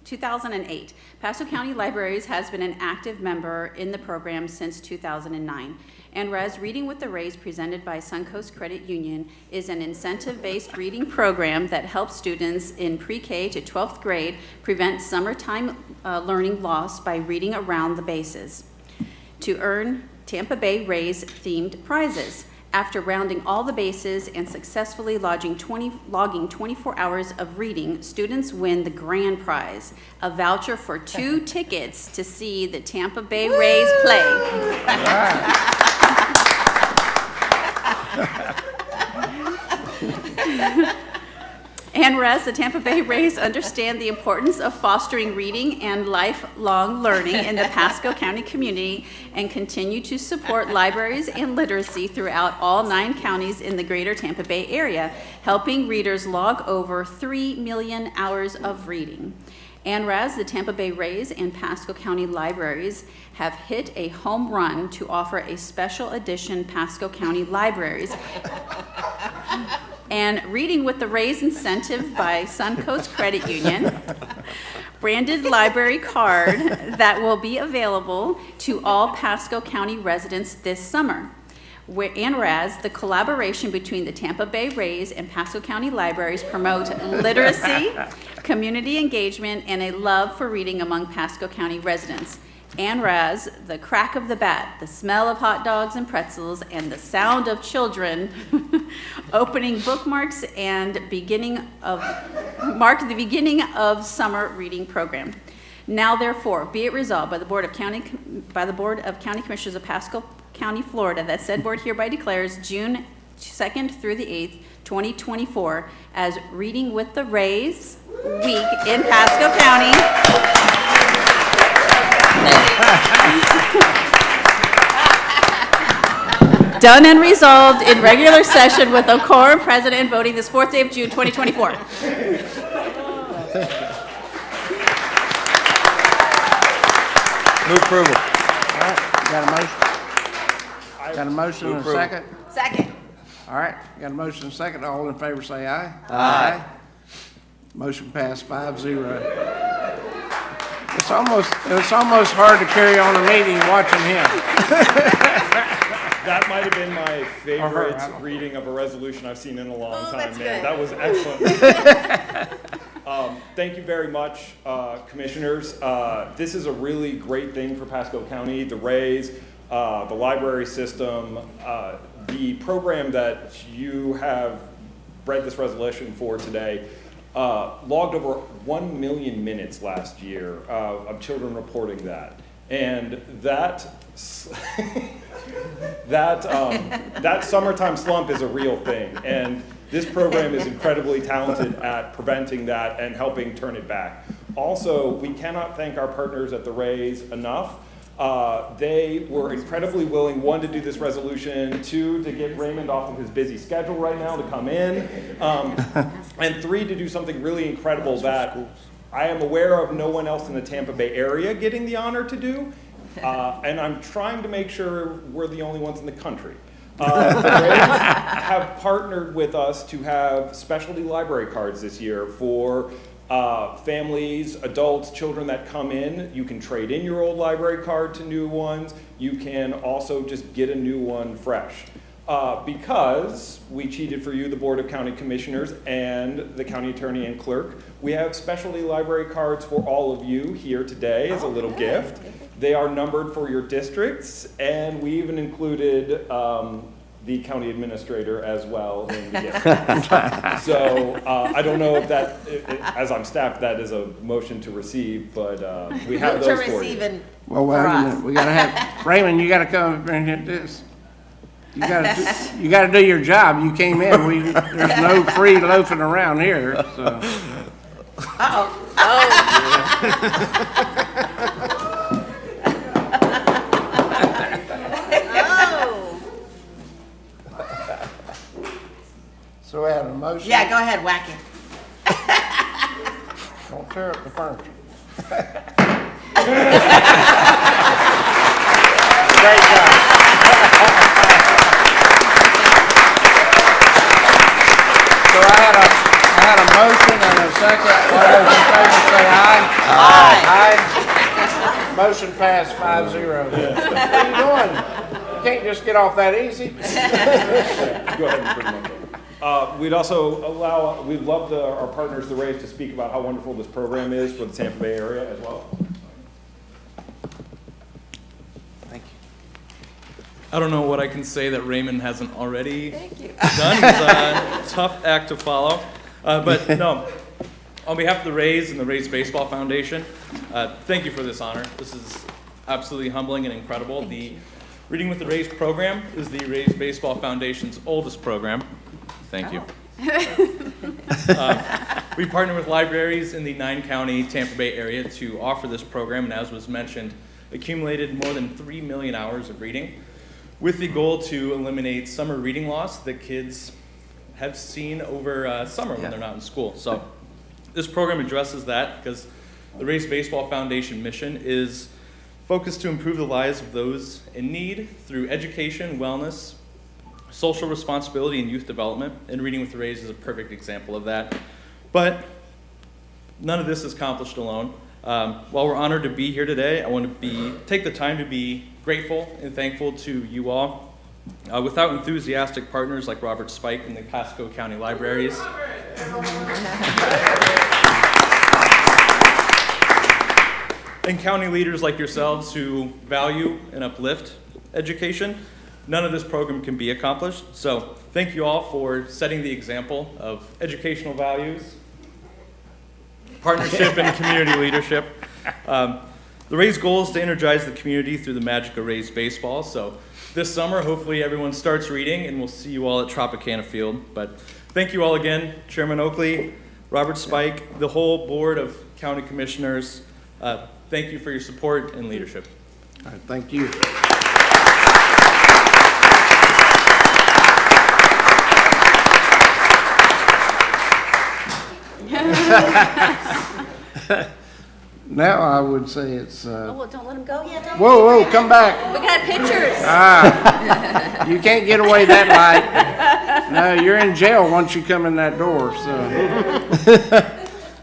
2008. Pasco County Libraries has been an active member in the program since 2009. And whereas Reading with the Rays presented by Suncoast Credit Union is an incentive-based reading program that helps students in pre-K to 12th grade prevent summertime learning loss by reading around the bases. To earn Tampa Bay Rays themed prizes. After rounding all the bases and successfully logging 24 hours of reading, students win the grand prize, a voucher for 2 tickets to see the Tampa Bay Rays play. And whereas the Tampa Bay Rays understand the importance of fostering reading and lifelong learning in the Pasco County community and continue to support libraries and literacy throughout all 9 counties in the greater Tampa Bay area, helping readers log over 3 million hours of reading. And whereas the Tampa Bay Rays and Pasco County libraries have hit a home run to offer a special edition Pasco County libraries and Reading with the Rays incentive by Suncoast Credit Union, branded library card that will be available to all Pasco County residents this summer. And whereas the collaboration between the Tampa Bay Rays and Pasco County libraries promote literacy, community engagement, and a love for reading among Pasco County residents. And whereas the crack of the bat, the smell of hot dogs and pretzels, and the sound of children opening bookmarks and mark the beginning of summer reading program. Now therefore, be it resolved by the Board of County Commissioners of Pasco County, Florida, that said board hereby declares June 2nd through the 8th, 2024 as Reading with the Rays Week in Pasco County. Done and resolved in regular session with a quorum present and voting this 4th day of June, 2024. Move approval. All right, got a motion? Got a motion and a second? Second. All right, got a motion and a second. All in favor say aye. Aye. Motion passed 5-0. It's almost hard to carry on a meeting watching him. That might have been my favorite I don't know. reading of a resolution I've seen in a long time, that's man. good. That was excellent. Thank you very much, commissioners. This is a really great thing for Pasco County, the Rays, the library system, the program that you have read this resolution for today. Logged over 1 million minutes last year of children reporting that. And that summertime slump is a real thing. And this program is incredibly talented at preventing that and helping turn it back. Also, we cannot thank our partners at the Rays enough. They were incredibly willing, 1, to do this resolution, 2, to get Raymond off of his busy schedule right now to come in, and 3, to do something really incredible that I am aware of no one else in the Tampa Bay area getting the honor to do, and I'm trying to make sure we're the only ones in the country. The Rays have partnered with us to have specialty library cards this year for families, adults, children that come in. You can trade in your old library card to new ones. You can also just get a new one fresh. Because we cheated for you, the Board of County Commissioners and the County Attorney and Clerk, we have specialty library cards for all of you here today as a little gift. They are numbered for your districts, and we even included the county administrator as well in the gift. So I don't know if that, as I'm staffed, that is a motion to receive, but we have Move those to for receive you. and Well, wait for a us. minute. We gotta have, Raymond, you gotta come up and hit this. You gotta do your job. You came in. There's no free loafing around here, so. So we have a motion. Yeah, go ahead, whack it. Don't tear up the furniture. Great job. So I had a motion and a second. All those in favor say aye. Aye. Motion passed 5-0. What are you doing? You can't just get off that easy. Go ahead and bring them up. We'd also we'd love our partners, the Rays, to speak about how wonderful this program is for the Tampa Bay area as well. Thank you. I don't know what I can say that Raymond hasn't already done. It's a tough act to follow. But no, on behalf of the Rays and the Rays Baseball Foundation, thank you for this honor. This is absolutely humbling and incredible. The Reading with the Rays program is the Rays Baseball Foundation's oldest program. Thank you. We partner with libraries in the 9-county Tampa Bay area to offer this program, and as was mentioned, accumulated more than 3 million hours of reading, with the goal to eliminate summer reading loss that kids have seen over summer when they're not in school. So this program addresses that because the Rays Baseball Foundation mission is focused to improve the lives of those in need through education, wellness, social responsibility, and youth development. And Reading with the Rays is a perfect example of that. But none of this is accomplished alone. While we're honored to be here today, I want to take the time to be grateful and thankful to you all. Without enthusiastic partners like Robert Spike and the Pasco County Libraries, and county leaders like yourselves who value and uplift education, none of this program can be accomplished. So thank you all for setting the example of educational values, partnership, and community leadership. The Rays' goal is to energize the community through the magic of Rays baseball. So this summer, hopefully everyone starts reading, and we'll see you all at Tropicana Field. But thank you all again, Chairman Oakley, Robert Spike, the whole board of county commissioners. Thank you for your support and leadership. All right, thank you. Now I would say it's. Oh, well, don't let him go yet. Whoa, come back. We got pictures. You can't get away that light. No, you're in jail once you come in that door.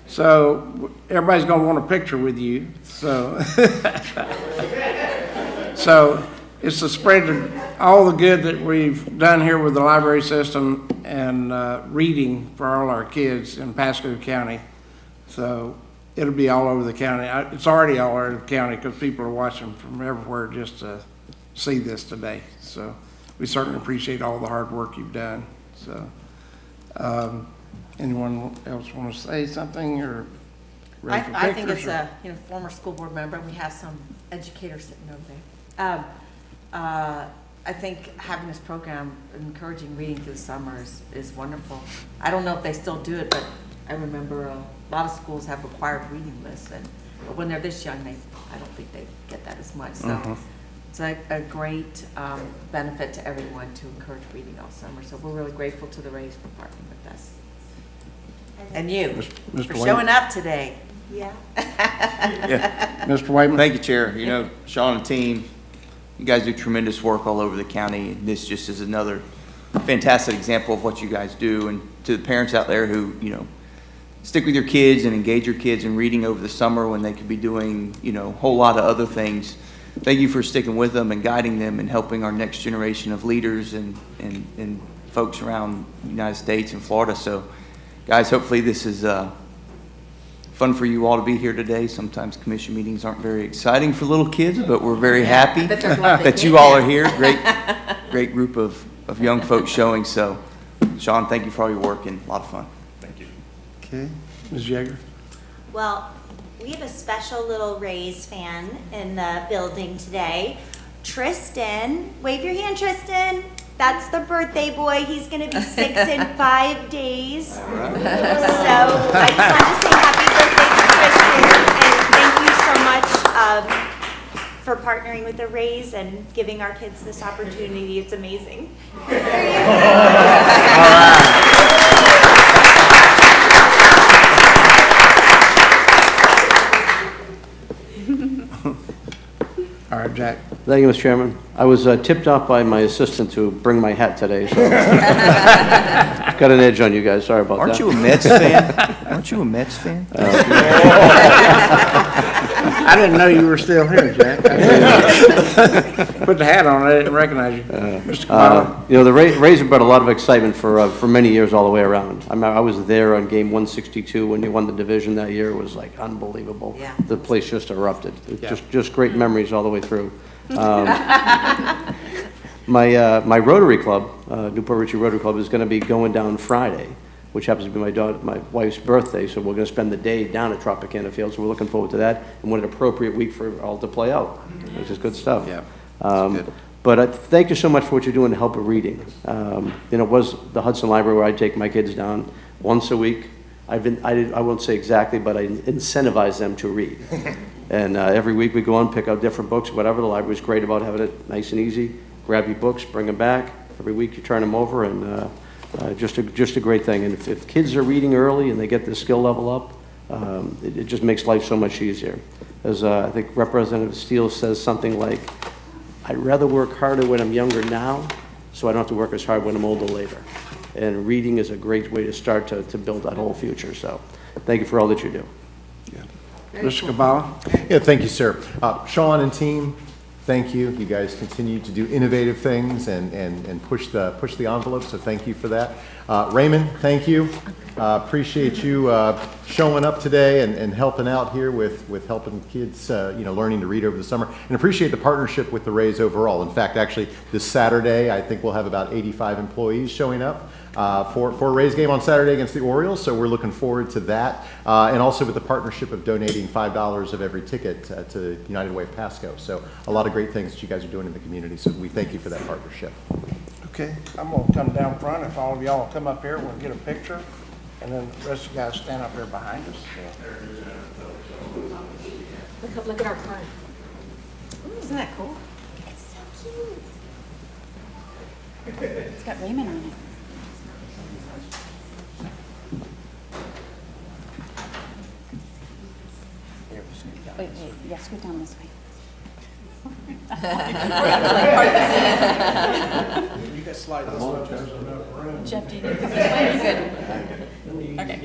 So everybody's gonna want a picture with you. So, it's to spread all the good that we've done here with the library system and reading for all our kids in Pasco County. So it'll be all over the county. It's already all over the county because people are watching from everywhere just to see this today. So we certainly appreciate all the hard work you've done. So anyone else want to say something or? I think it's a former school board member. We have some educators sitting over there. I think having this program, encouraging reading through the summer is wonderful. I don't know if they still do it, but I remember a lot of schools have required reading lists, but when they're this young, I don't think they get that as much. So it's a great benefit to everyone to encourage reading all summer. So we're really grateful to the Rays for partnering with us. And you for showing up today. Yeah. Mr. Whiteman. Thank you, Chair. Sean and team, you guys do tremendous work all over the county, and this just is another fantastic example of what you guys do. And to the parents out there who, stick with your kids and engage your kids in reading over the summer when they could be doing, a whole lot of other things. Thank you for sticking with them and guiding them and helping our next generation of leaders and folks around the United States and Florida. So, guys, hopefully this is fun for you all to be here today. Sometimes commission meetings aren't very exciting for little kids, but we're very happy that you all are here. Great group of young folks showing. So, Sean, thank you for all your work and a lot of fun. Thank you. Okay, Ms. Yeager. Well, we have a special little Rays fan in the building today. Tristan, wave your hand, Tristan. That's the birthday boy. He's going to be 6 in 5 days. All right. So I just want to say happy birthday to Tristan, and thank you so much for partnering with the Rays and giving our kids this opportunity. It's amazing. There you go. All right. All right, Jack. Thank you, Mr. Chairman. I was tipped off by my assistant to bring my hat today, so got an edge on you guys. Sorry about that. Aren't you a Mets fan? Aren't you a Mets fan? I didn't know you were still here, Jack. Put the hat on, I didn't recognize you. Mr. Kamala. The Rays have brought a lot of excitement for many years all the way around. I was there on game 162 when you won the division that year. It was like unbelievable. Yeah. The place just erupted. Yeah. Just great memories all the way through. My Rotary Club, Newport Richey Rotary Club, is going to be going down Friday, which happens to be my wife's birthday, so we're going to spend the day down at Tropicana Field, so we're looking forward to that, and what an appropriate week for all to play out, which is good stuff. Yeah, good. But thank you so much for what you're doing to help with reading. It was the Hudson Library where I take my kids down once a week. I won't say exactly, but I incentivize them to read. And every week we go on, pick out different books, whatever. The library's great about having it nice and easy. Grab your books, bring them back. Every week you turn them over, and just a great thing. And if kids are reading early and they get their skill level up, it just makes life so much easier. As I think Representative Steele says something like, I'd rather work harder when I'm younger now, so I don't have to work as hard when I'm older later. And reading is a great way to start to build that whole future. So thank you for all that you do. Mr. Kabbalah? Yeah, thank you, sir. Sean and team, thank you. You guys continue to do innovative things and push the envelope, so thank you for that. Raymond, thank you. Appreciate you showing up today and helping out here with helping kids, learning to read over the summer. And appreciate the partnership with the Rays overall. In fact, actually, this Saturday, I think we'll have about 85 employees showing up for a Rays game on Saturday against the Orioles, so we're looking forward to that. And also with the partnership of donating $5 of every ticket to United Way of Pasco. So a lot of great things that you guys are doing in the community, so we thank you for that partnership. Okay, I'm gonna come down front. If all of y'all will come up here, we'll get a picture. And then the rest of you guys stand up here behind us. Look at our card. Isn't that cool? It's so cute. It's got Raymond on it. Wait, yeah, scoot down this way. You guys slide this one. Jeff, do you need to come this way? You're good. Okay.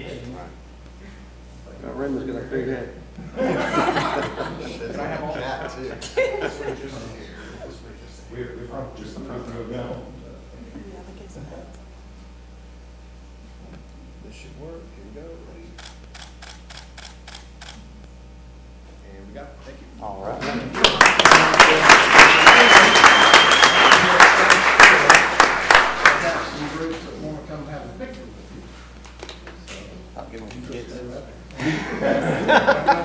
Raymond's got a big head. Can I have all that too? We're just the front row now. This should work. Here we go. Ready? And we got it. Thank you. All right. Some groups that want to come have a picture with you. I'll give them to kids.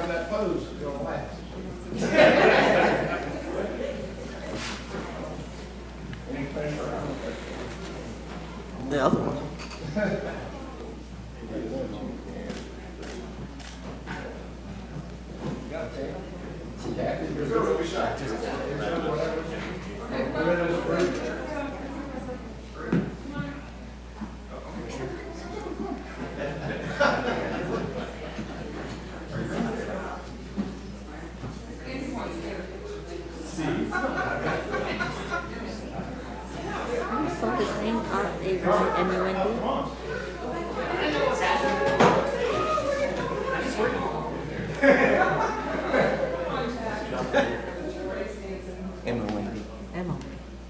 That pose is gonna last. Anything around? The other one. Spell his name R-A-Y-M-U-N-D. Emma Wendy. Emma,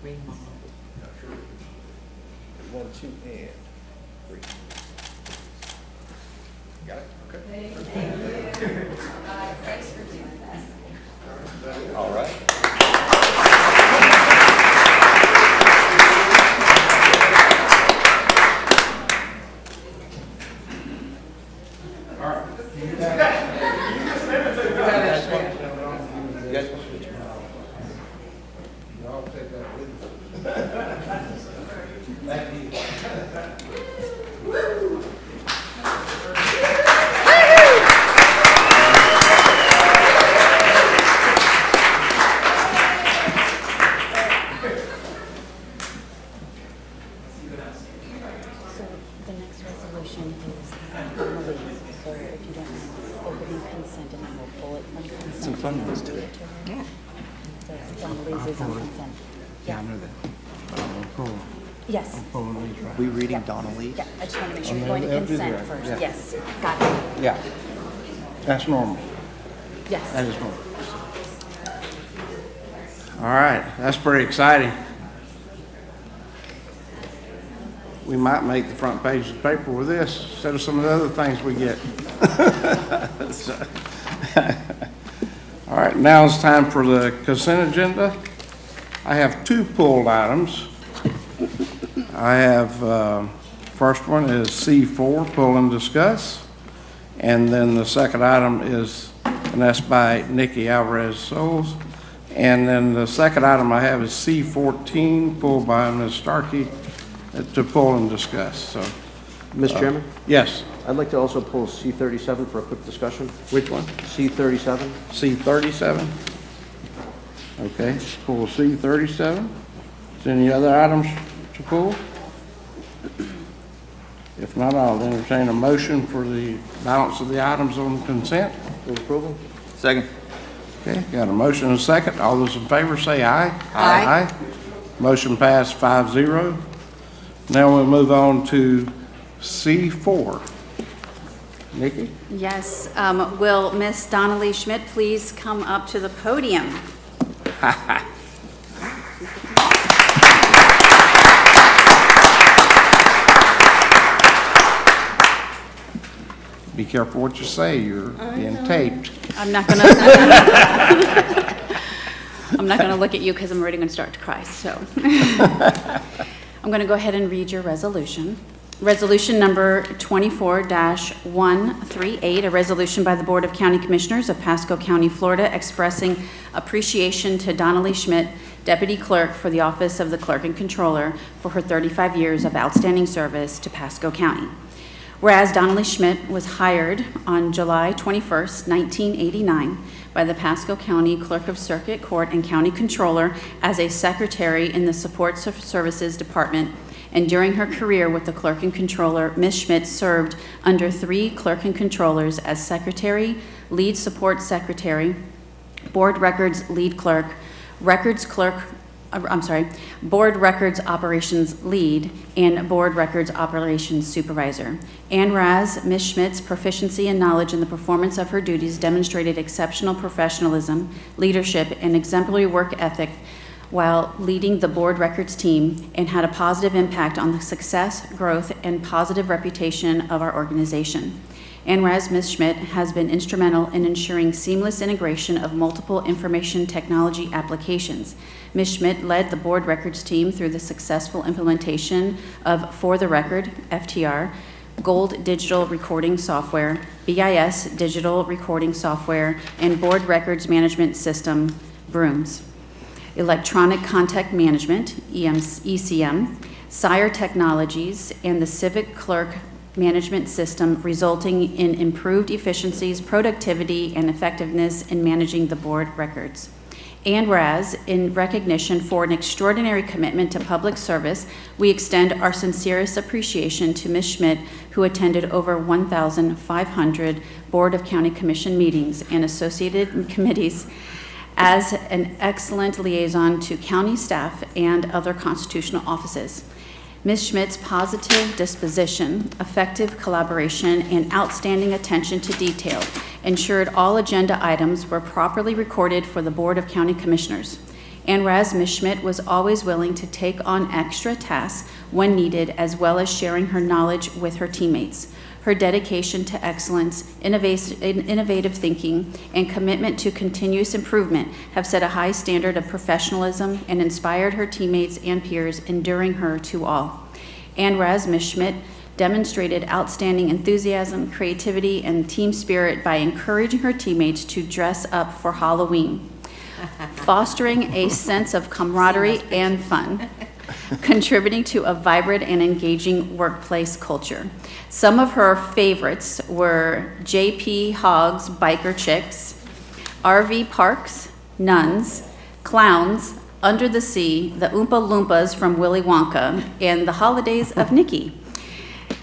Raymond. 1, 2, and 3. Got it? Okay. Thanks for doing that. All right. Y'all take that with you. Thank you. So the next resolution is Emily's. So if you don't mind, opening consent and then we'll pull it from consent. Some fun ones today. Yeah. So Emily's is on consent. Yeah, I know that. Yes. We reading Donnelly? Yeah, I just want to make sure you're going to consent first. Yes, got it. Yeah, that's normal. That Yes. is normal. All right, that's pretty exciting. We might make the front page of the paper with this instead of some of the other things we get. So, all right, now it's time for the consent agenda. I have two pulled items. I have, first one is C4, pull and discuss. And then the second item is, and that's by Nikki Alvarez Souls. And then the second item I have is C14, pulled by Ms. Starkey, to pull and discuss, so. Mr. Chairman? Yes. I'd like to also pull C37 for a quick discussion. Which one? C37. C37? Okay, pull C37. Is there any other items to pull? If not, I'll entertain a motion for the balance of the items on consent. Move approval. Second. Okay, got a motion and a second. All those in favor say aye. Aye. Motion passed 5-0. Now we'll move on to C4. Nikki? Yes, will Miss Donnelly Schmidt please come up to the podium? Be careful what you say, you're being taped. I'm not gonna, I'm not gonna look at you because I'm already gonna start to cry, so. I'm gonna go ahead and read your resolution. Resolution number 24-138, a resolution by the Board of County Commissioners of Pasco County, Florida, expressing appreciation to Donnelly Schmidt, Deputy Clerk for the Office of the Clerk and Controller, for her 35 years of outstanding service to Pasco County. Whereas Donnelly Schmidt was hired on July 21st, 1989 by the Pasco County Clerk of Circuit Court and County Controller as a secretary in the Support Services Department, and during her career with the Clerk and Controller, Ms. Schmidt served under 3 Clerk and Controllers as Secretary, Lead Support Secretary, Board Records Lead Clerk, Board Records Operations Lead, and Board Records Operations Supervisor. And whereas Ms. Schmidt's proficiency and knowledge in the performance of her duties demonstrated exceptional professionalism, leadership, and exemplary work ethic while leading the Board Records team, and had a positive impact on the success, growth, and positive reputation of our organization. And whereas Ms. Schmidt has been instrumental in ensuring seamless integration of multiple information technology applications. Ms. Schmidt led the Board Records team through the successful implementation of For the Record, FTR, Gold Digital Recording Software, BIS Digital Recording Software, and Board Records Management System, BROOMS, Electronic Contact Management, ECM, Sire Technologies, and the Civic Clerk Management System, resulting in improved efficiencies, productivity, and effectiveness in managing the board records. And whereas, in recognition for an extraordinary commitment to public service, we extend our sincerest appreciation to Ms. Schmidt, who attended over 1,500 Board of County Commission meetings and associated committees as an excellent liaison to county staff and other constitutional offices. Ms. Schmidt's positive disposition, effective collaboration, and outstanding attention to detail ensured all agenda items were properly recorded for the Board of County Commissioners. And whereas Ms. Schmidt was always willing to take on extra tasks when needed, as well as sharing her knowledge with her teammates. Her dedication to excellence, innovative thinking, and commitment to continuous improvement have set a high standard of professionalism and inspired her teammates and peers, enduring her to all. And whereas Ms. Schmidt demonstrated outstanding enthusiasm, creativity, and team spirit by encouraging her teammates to dress up for Halloween, fostering a sense of camaraderie and fun, contributing to a vibrant and engaging workplace culture. Some of her favorites were JP Hogg's Biker Chicks, RV Parks, Nuns, Clowns, Under the Sea, the Oompa Loompas from Willy Wonka, and the Holidays of Nikki.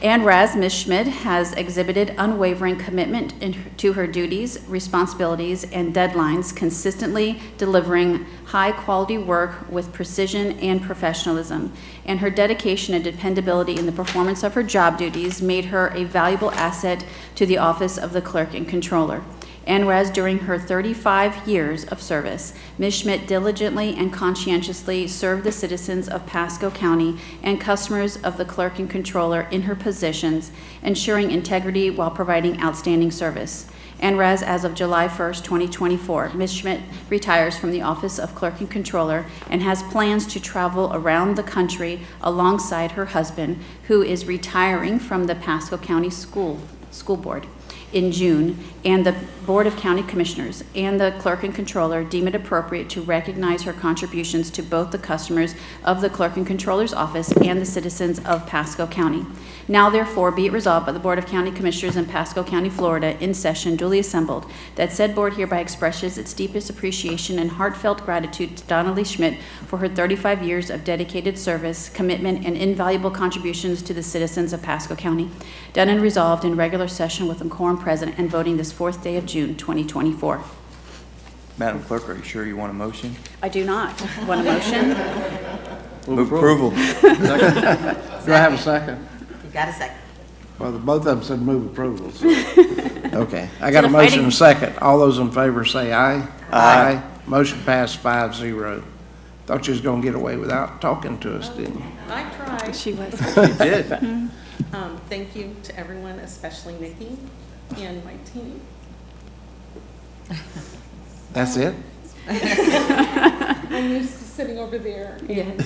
And whereas Ms. Schmidt has exhibited unwavering commitment to her duties, responsibilities, and deadlines, consistently delivering high-quality work with precision and professionalism, and her dedication and dependability in the performance of her job duties made her a valuable asset to the Office of the Clerk and Controller. And whereas during her 35 years of service, Ms. Schmidt diligently and conscientiously served the citizens of Pasco County and customers of the clerk and controller in her positions, ensuring integrity while providing outstanding service. And whereas as of July 1st, 2024, Ms. Schmidt retires from the office of clerk and controller and has plans to travel around the country alongside her husband, who is retiring from the Pasco County School Board in June, and the Board of County Commissioners and the clerk and controller deem it appropriate to recognize her contributions to both the customers of the clerk and controller's office and the citizens of Pasco County. Now therefore be it resolved by the Board of County Commissioners in Pasco County, Florida, in session duly assembled, that said board hereby expresses its deepest appreciation and heartfelt gratitude to Donna Lee Schmidt for her 35 years of dedicated service, commitment, and invaluable contributions to the citizens of Pasco County. Done and resolved in regular session with a quorum present and voting this 4th day of June, 2024. Madam Clerk, are you sure you want a motion? I do not. Want a motion? Move approval. Do I have a second? You got a second. Well, both of them said move approval. So. Okay, I got So a the motion fighting- and a second. All those in favor say aye. Aye. Motion passed 5-0. Thought you was gonna get away without talking to us, didn't you? I tried. She was. You did. Thank you to everyone, especially Nikki and my team. That's it? I'm used to sitting over there and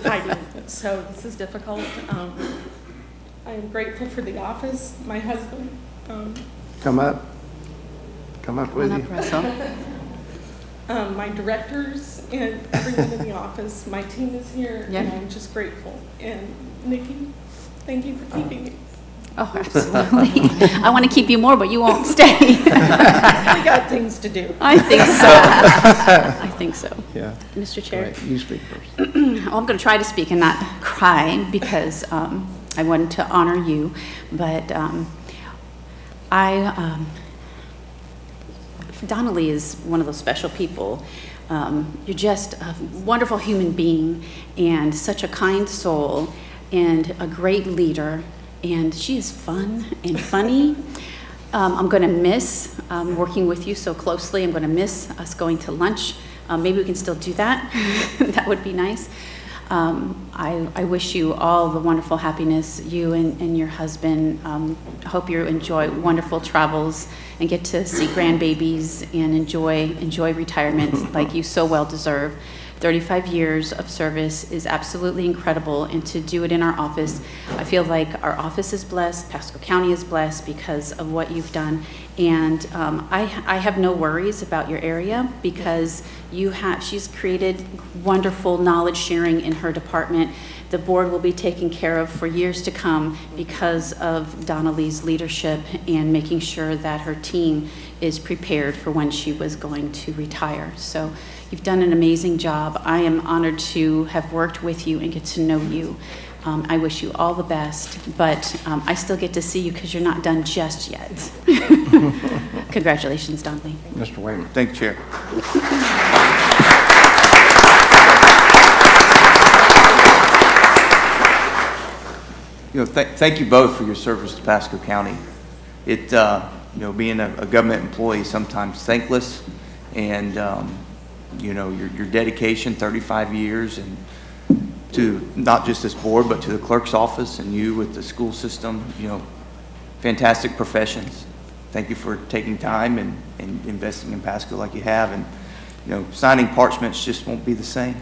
hiding, so this is difficult. I am grateful for the office, my husband. Come up. Come up with you. My directors and everyone in the office. My team is here, Yeah. and I'm just grateful. And Nikki, thank you for keeping me. Oh, absolutely. I want to keep you more, but you won't stay. We got things to do. I think so. I think so. Yeah. Mr. Go Chair. ahead. You speak first. Well, I'm going to try to speak and not cry because I wanted to honor you, but Donnelly is one of those special people. You're just a wonderful human being and such a kind soul and a great leader, and she is fun and funny. I'm going to miss working with you so closely. I'm going to miss us going to lunch. Maybe we can still do that. That would be nice. I wish you all the wonderful happiness, you and your husband. Hope you enjoy wonderful travels and get to see grandbabies and enjoy retirement like you so well deserve. 35 years of service is absolutely incredible, and to do it in our office, I feel like our office is blessed, Pasco County is blessed because of what you've done, and I have no worries about your area because she's created wonderful knowledge sharing in her department. The board will be taken care of for years to come because of Donnelly's leadership and making sure that her team is prepared for when she was going to retire. So you've done an amazing job. I am honored to have worked with you and get to know you. I wish you all the best, but I still get to see you because you're not done just yet. Congratulations, Donnelly. Mr. Wayman. Thank you, Chair. Thank you both for your service to Pasco County. Being a government employee is sometimes thankless, and your dedication, 35 years, and to not just this board, but to the clerk's office and you with the school system, fantastic professions. Thank you for taking time and investing in Pasco like you have, and signing parchments just won't be the same.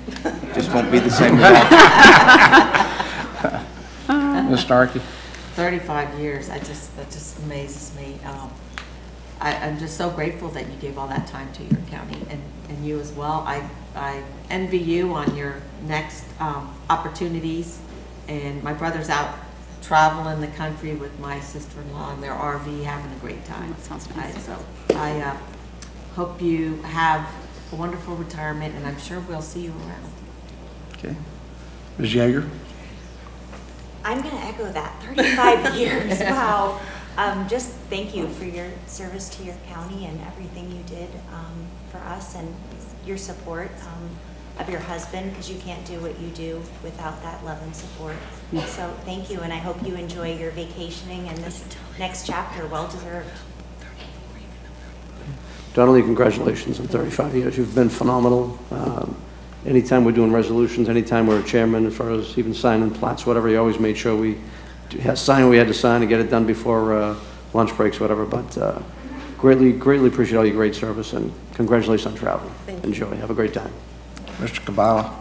Just won't be the same at all. Ms. Starkey. 35 years, that just amazes me. I'm just so grateful that you gave all that time to your county and you as well. I envy you on your next opportunities, and my brother's out traveling the country with my sister-in-law in their RV having a great time. That sounds nice. So I hope you have a wonderful retirement, and I'm sure we'll see you around. Okay. Ms. Yeager. I'm going to echo that. 35 years. Wow. Just thank you for your service to your county and everything you did for us, and your support of your husband, because you can't do what you do without that love and support. So thank you, and I hope you enjoy your vacationing and this next chapter. Well deserved. Donnelly, congratulations on 35 years. You've been phenomenal. Anytime we're doing resolutions, anytime we're a chairman, as far as even signing plats, whatever, you always made sure we sign what we had to sign and get it done before lunch breaks, whatever. But greatly appreciate all your great service, and congratulations on travel. Enjoy. Have a great time. Mr. Kabbalah.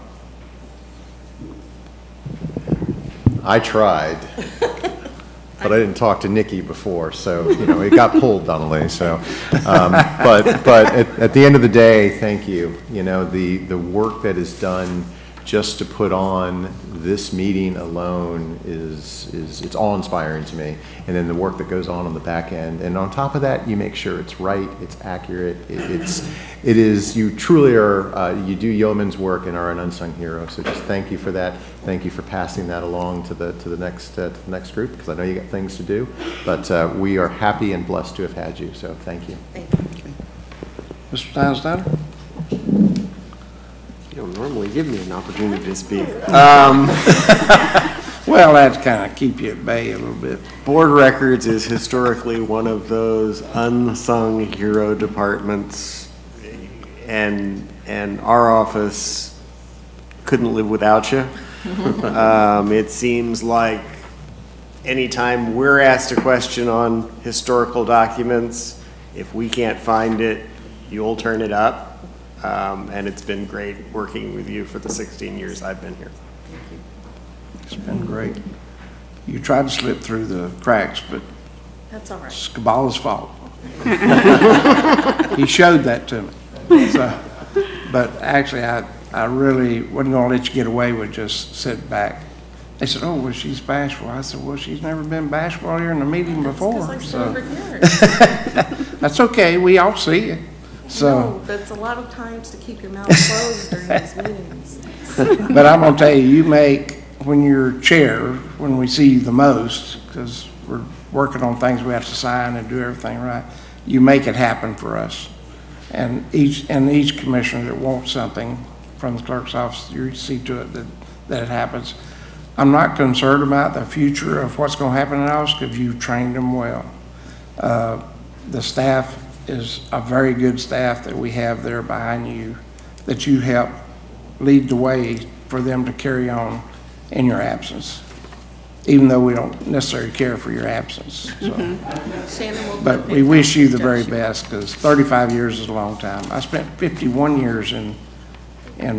I tried, but I didn't talk to Nikki before, so, it got pulled, Donnelly, so. But at the end of the day, thank you. The work that is done just to put on this meeting alone it's awe-inspiring to me. And then the work that goes on the back end. And on top of that, you make sure it's right, it's accurate, it is, you truly are, you do yeoman's work and are an unsung hero. So just thank you for that. Thank you for passing that along to the next group, because I know you got things to do. But we are happy and blessed to have had you. So thank you. Thank you. Okay. Mr. Steinstein? You don't normally give me an opportunity to speak. Well, that's kind of keep you at bay a little bit. Board Records is historically one of those unsung hero departments, and our office couldn't live without you. It seems like anytime we're asked a question on historical documents, if we can't find it, you'll turn it up. And it's been great working with you for the 16 years I've been here. It's been great. You tried to slip through the cracks, but That's all right. it's Kabbalah's fault. He showed that to me. So, but actually, I really wasn't going to let you get away with just sitting back. They said, "Oh, well, she's bashful." I said, "Well, she's never been bashful here in the meeting before." So that's okay. We all see it. So, No, that's a lot of times to keep your mouth closed during these meetings. but I'm going to tell you, you make, when you're chair, when we see you the most, because we're working on things we have to sign and do everything right, you make it happen for us. And each commissioner that wants something from the clerk's office, you see to it that it happens. I'm not concerned about the future of what's going to happen in the office because you've trained them well. The staff is a very good staff that we have there behind you, that you help lead the way for them to carry on in your absence, even though we don't necessarily care for your absence. So. Shannon will But we wish you the very best, because 35 years is a long time. I spent 51 years in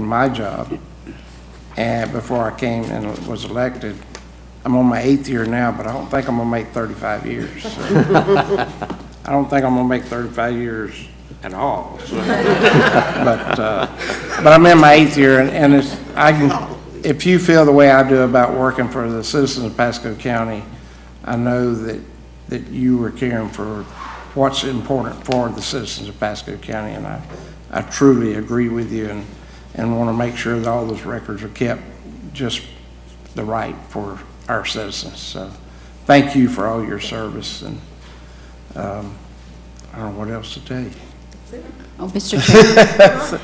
my job, and before I came and was elected. I'm on my 8th year now, but I don't think I'm gonna make 35 years. So. I don't think I'm gonna make 35 years at all. So. But I'm in my 8th year, and if you feel the way I do about working for the citizens of Pasco County, I know that you were caring for what's important for the citizens of Pasco County, and I truly agree with you and want to make sure that all those records are kept just the right for our citizens. So thank you for all your service, and I don't know what else to tell you. Oh, Mr. Chair.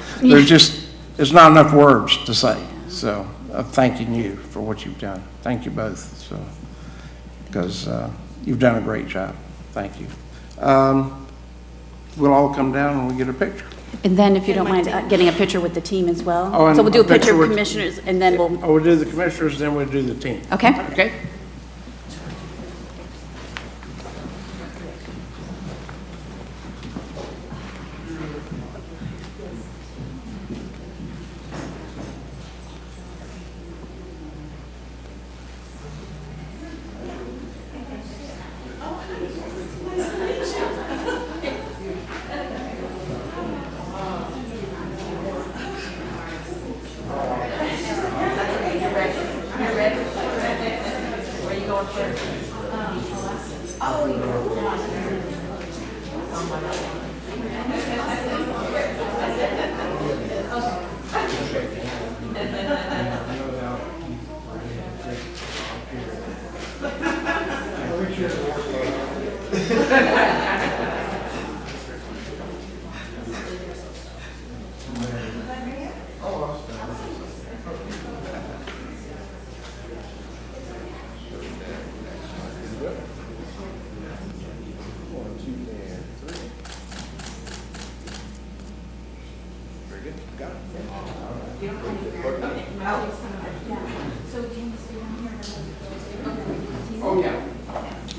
There's not enough words to say, so of thanking you for what you've done. Thank you both, so, because you've done a great job. Thank you. We'll all come down and we get a picture. And then if you don't mind getting a picture with the team as well. Oh, and So we'll do a a picture picture of with- commissioners and then we'll, We'll do the commissioners, then we'll do the team. okay? Okay?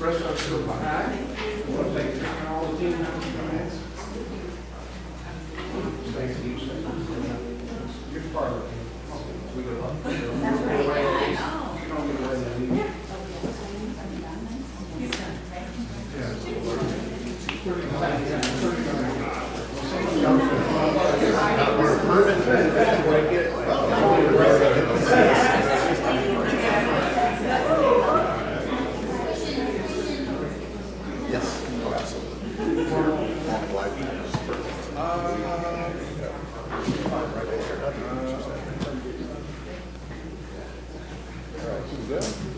rest of us go behind. We'll take all the team members. You're part of it. We go up. That's right. You don't get away with it.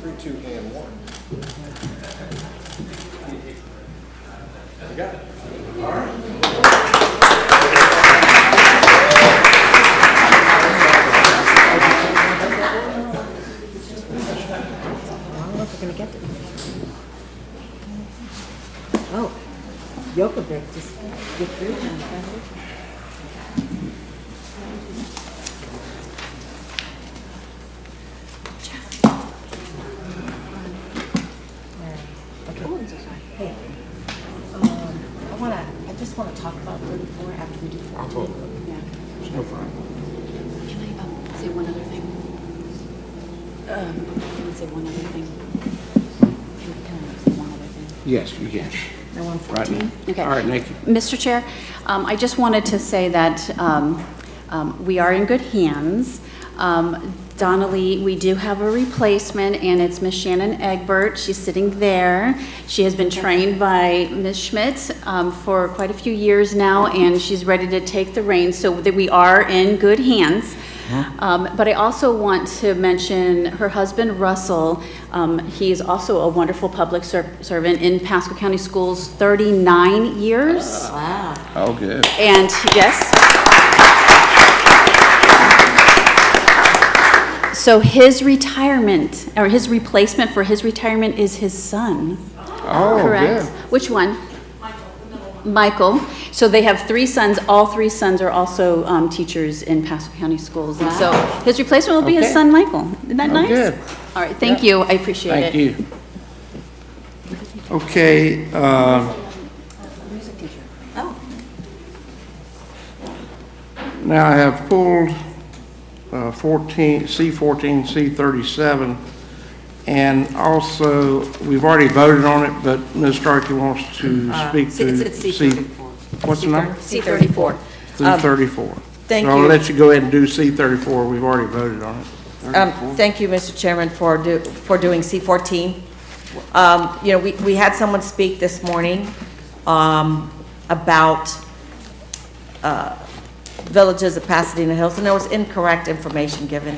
Three, two, and one. You got it. All right. Gonna get it. Oh, Yokovic, just get through now. Hey, I just want to talk about 34 after we do 14. Yeah. There's no problem. Can I say one other thing? Can I say one other thing? Can I say one other thing? Yes, you can. No, on Right 14? now. Okay. All right, Nikki. Mr. Chair, I just wanted to say that we are in good hands. Donnelly, we do have a replacement, and it's Miss Shannon Egbert. She's sitting there. She has been trained by Ms. Schmidt for quite a few years now, and she's ready to take the reins, so that we are in good hands. But I also want to mention her husband, Russell. He is also a wonderful public servant in Pasco County Schools, 39 years. Wow. Oh, good. And yes. So his retirement, or his replacement for his retirement is his son. Oh, Correct? good. Which one? Michael. So they have 3 sons. All 3 sons are also teachers in Pasco County Schools. And so his replacement will be his Okay. son, Michael. Isn't that Oh, nice? good. All right, thank you. I appreciate it. Thank you. Okay, now I have pulled 14, C14, C37, and also, we've already voted on it, but Ms. Starkey wants to speak to It's C34. What's the number? C34. C34. Thank So I'll you. let you go ahead and do C34, we've already voted on it. Thank you, Mr. Chairman, for doing C14. You know, we had someone speak this morning about villages of Pasadena Hills, and there was incorrect information given.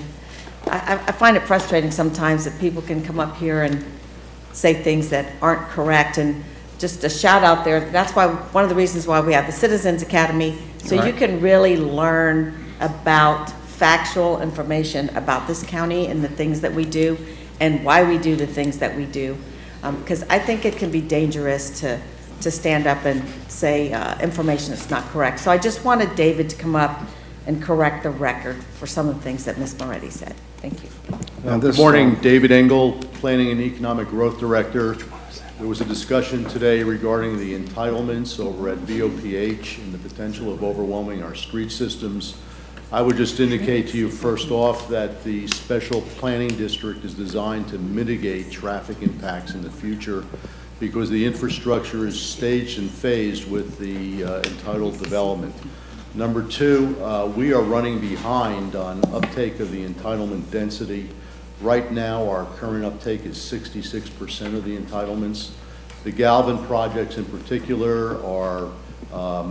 I find it frustrating sometimes that people can come up here and say things that aren't correct, and just a shout out there, that's why, one of the reasons why we have the Citizens Academy, so you Right. can really learn about factual information about this county and the things that we do and why we do the things that we do. Because I think it can be dangerous to stand up and say information that's not correct. So I just wanted David to come up and correct the record for some of the things that Ms. Moretti said. Thank you. Good morning, David Engel, Planning and Economic Growth Director. There was a discussion today regarding the entitlements over at VOPH and the potential of overwhelming our street systems. I would just indicate to you first off that the special planning district is designed to mitigate traffic impacts in the future because the infrastructure is staged and phased with the entitled development. Number 2, we are running behind on uptake of the entitlement density. Right now, our current uptake is 66% of the entitlements. The Galvin projects in particular are a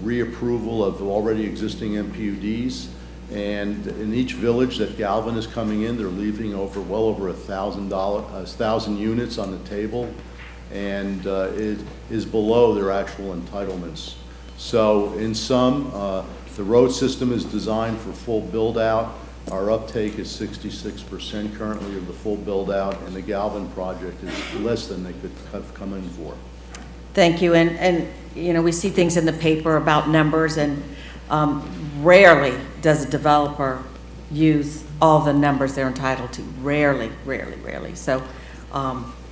reapproval of already existing MPUDs. And in each village that Galvin is coming in, they're leaving well over 1,000 units on the table, and it is below their actual entitlements. So in sum, the road system is designed for full build-out. Our uptake is 66% currently of the full build-out, and the Galvin project is less than they could have come in for. Thank you. And you know, we see things in the paper about numbers, and rarely does a developer use all the numbers they're entitled to. Rarely, rarely, rarely. So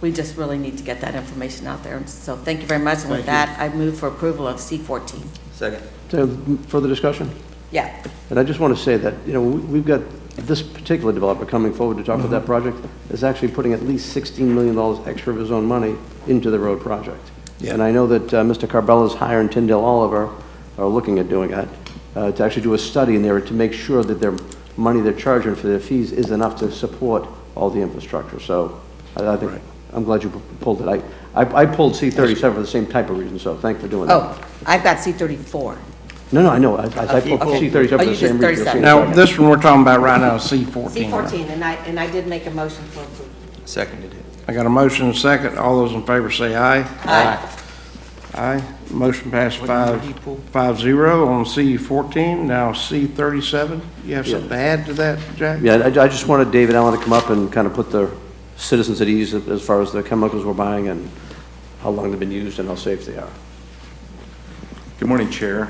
we just really need to get that information out there. And so thank you very much. And with that, I move for approval of C14. Second. So, further discussion? Yeah. And I just want to say that, you know, we've got this particular developer coming forward to talk about that project is actually putting at least $16 million extra of his own money into the road project. Yeah. And I know that Mr. Carbella's hire and Tyndale Oliver are looking at doing that, to actually do a study in there to make sure that their money they're charging for their fees is enough to support all the infrastructure. So I think, I'm glad you pulled it. I pulled C-37 for the same type of reason, so thanks for doing that. Oh, I've got C-34. No, I know. I pulled Okay. C-37 for Oh, the you same did reason. 37. Now, this one we're talking about right now is C-14. C-14, and I did make a motion for approval. Seconded it. I got a motion and a second. All those in favor say aye. Aye. Aye. Motion passed 5-0 on C-14. Now C-37. You have something to add to that, Jack? Yeah, I just wanted David Allen to come up and kind of put the citizens at ease as far as the chemicals we're buying and how long they've been used and how safe they are. Good morning, Chair.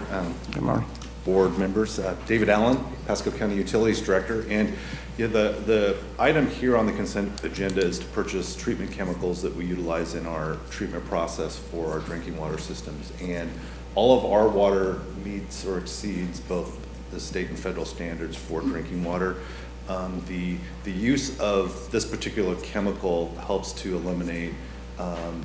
Good morning. Board members. David Allen, Pasco County Utilities Director. And yeah, the item here on the consent agenda is to purchase treatment chemicals that we utilize in our treatment process for our drinking water systems. And all of our water meets or exceeds both the state and federal standards for drinking water. The use of this particular chemical helps to eliminate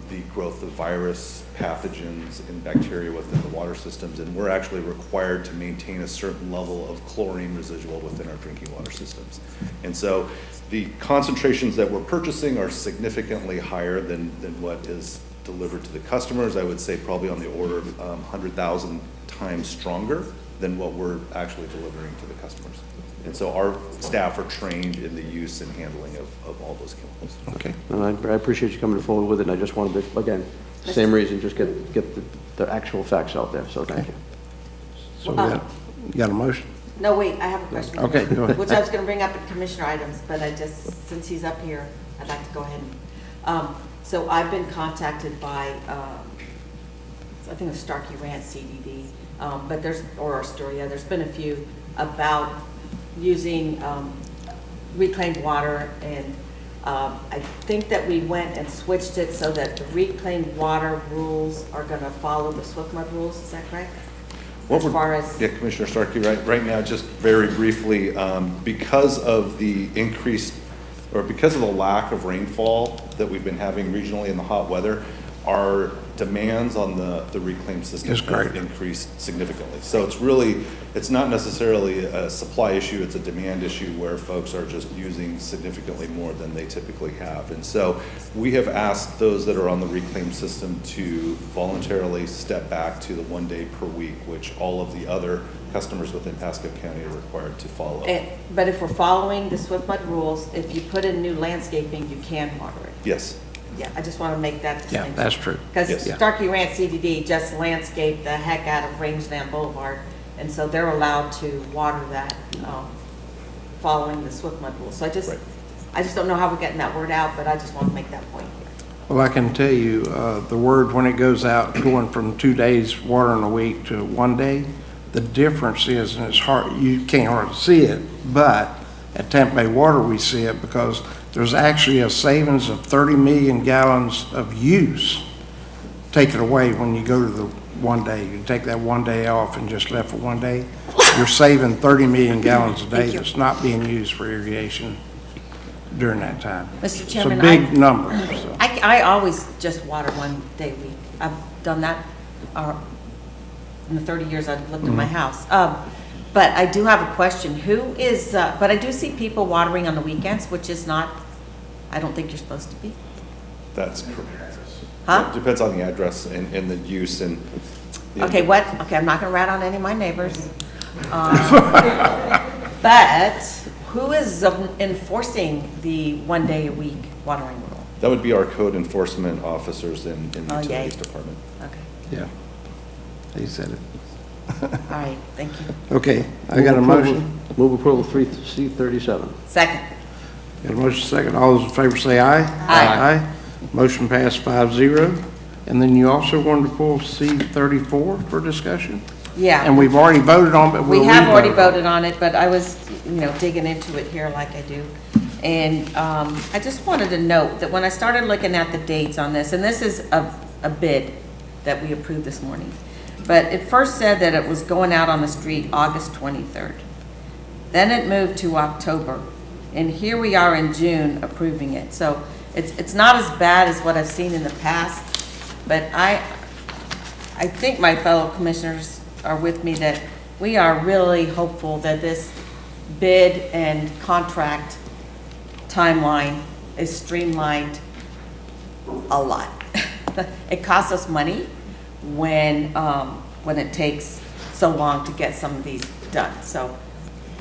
the growth of virus, pathogens, and bacteria within the water systems, and we're actually required to maintain a certain level of chlorine residual within our drinking water systems. And so the concentrations that we're purchasing are significantly higher than what is delivered to the customers. I would say probably on the order of 100,000 times stronger than what we're actually delivering to the customers. And so our staff are trained in the use and handling of all those chemicals. Okay. And I appreciate you coming forward with it, and I just wanted to, again, same reason, just get the actual facts out there, so thank you. So you got a motion? No, wait, I have a question. Okay, go ahead. Which I was going to bring up in commissioner items, but since he's up here, I'd like to go ahead and, so I've been contacted by, I think it's Starkey Ranch CDD, but or Astoria, there's been a few about using reclaimed water, and I think that we went and switched it so that the reclaimed water rules are going to follow the SWIFMUD rules. Is that correct? As far as Yeah, Commissioner Starkey, right now, just very briefly, because of the increased, or because of the lack of rainfall that we've been having regionally in the hot weather, our demands on the reclaim system have increased significantly. So it's not necessarily a supply issue, it's a demand issue where folks are just using significantly more than they typically have. And so we have asked those that are on the reclaim system to voluntarily step back to the 1 day per week, which all of the other customers within Pasco County are required to follow. But if we're following the SWIFMUD rules, if you put in new landscaping, you can water it. Yes. Yeah, I just want to make that distinction. Yeah, that's true. Because Starkey Ranch CDD just landscaped the heck out of Rangeland Boulevard, and so they're allowed to water that following the SWIFMUD rules. So I just don't know how we're getting that word out, but I just want to make that point here. Well, I can tell you, the word when it goes out, going from 2 days watering a week to 1 day, the difference is, and it's hard, you can't hardly see it, but at Tampa Bay Water we see it because there's actually a savings of 30 million gallons of use taken away when you go to the 1 day. You take that 1 day off and just left for 1 day, you're saving 30 million gallons a day that's not being used for irrigation during that time. Mr. Chairman, it's a big number. So. I always just water 1 day a week. I've done that in the 30 years I've lived in my house. But I do have a question. But I do see people watering on the weekends, which is not, I don't think you're supposed to be. That's correct. Huh? It depends on the address and the use and. Okay, I'm not going to rat on any of my neighbors. But who is enforcing the 1 day a week watering rule? That would be our code enforcement officers in the utilities department. Okay. Yeah, he said it. All right, thank you. Okay, I got a motion. Move approval 3C37. Second. Got a motion second. All those in favor say aye. Aye. Motion passed 5-0. And then you also wanted to pull C-34 for discussion? Yeah. And we've already voted on it, but We have already voted on it, but I was, digging into it here like I do. And I just wanted to note that when I started looking at the dates on this, and this is a bid that we approved this morning, but it first said that it was going out on the street August 23rd. Then it moved to October, and here we are in June approving it. So it's not as bad as what I've seen in the past, but I think my fellow commissioners are with me that we are really hopeful that this bid and contract timeline is streamlined a lot. It costs us money when it takes so long to get some of these done. So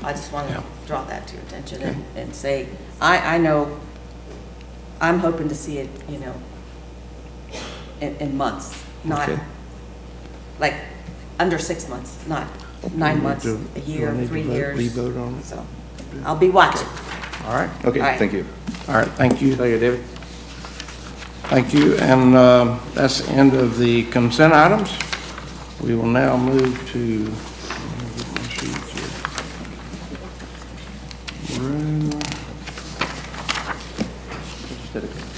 I just want to draw that to your attention and say, I know, I'm hoping to see it, you know, in months, not like under 6 months, not 9 months, a year, 3 years. Re-vote on it? So I'll be watching. All right. Okay, All right. thank you. All right, thank you. Thank you, David. Thank you, and that's the end of the consent items. We will now move to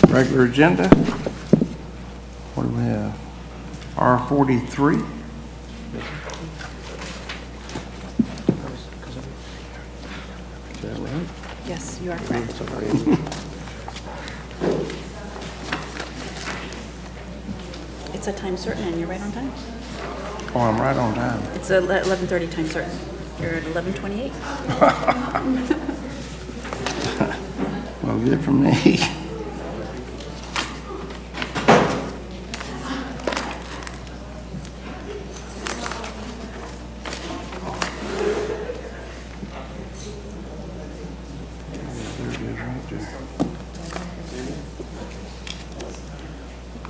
regular agenda. What do we have? R43. Is that right? Yes, you are correct. It's a time certain, and you're right on time. Oh, I'm right on time. It's 11:30 time certain. You're at 11:28. Well, good for me.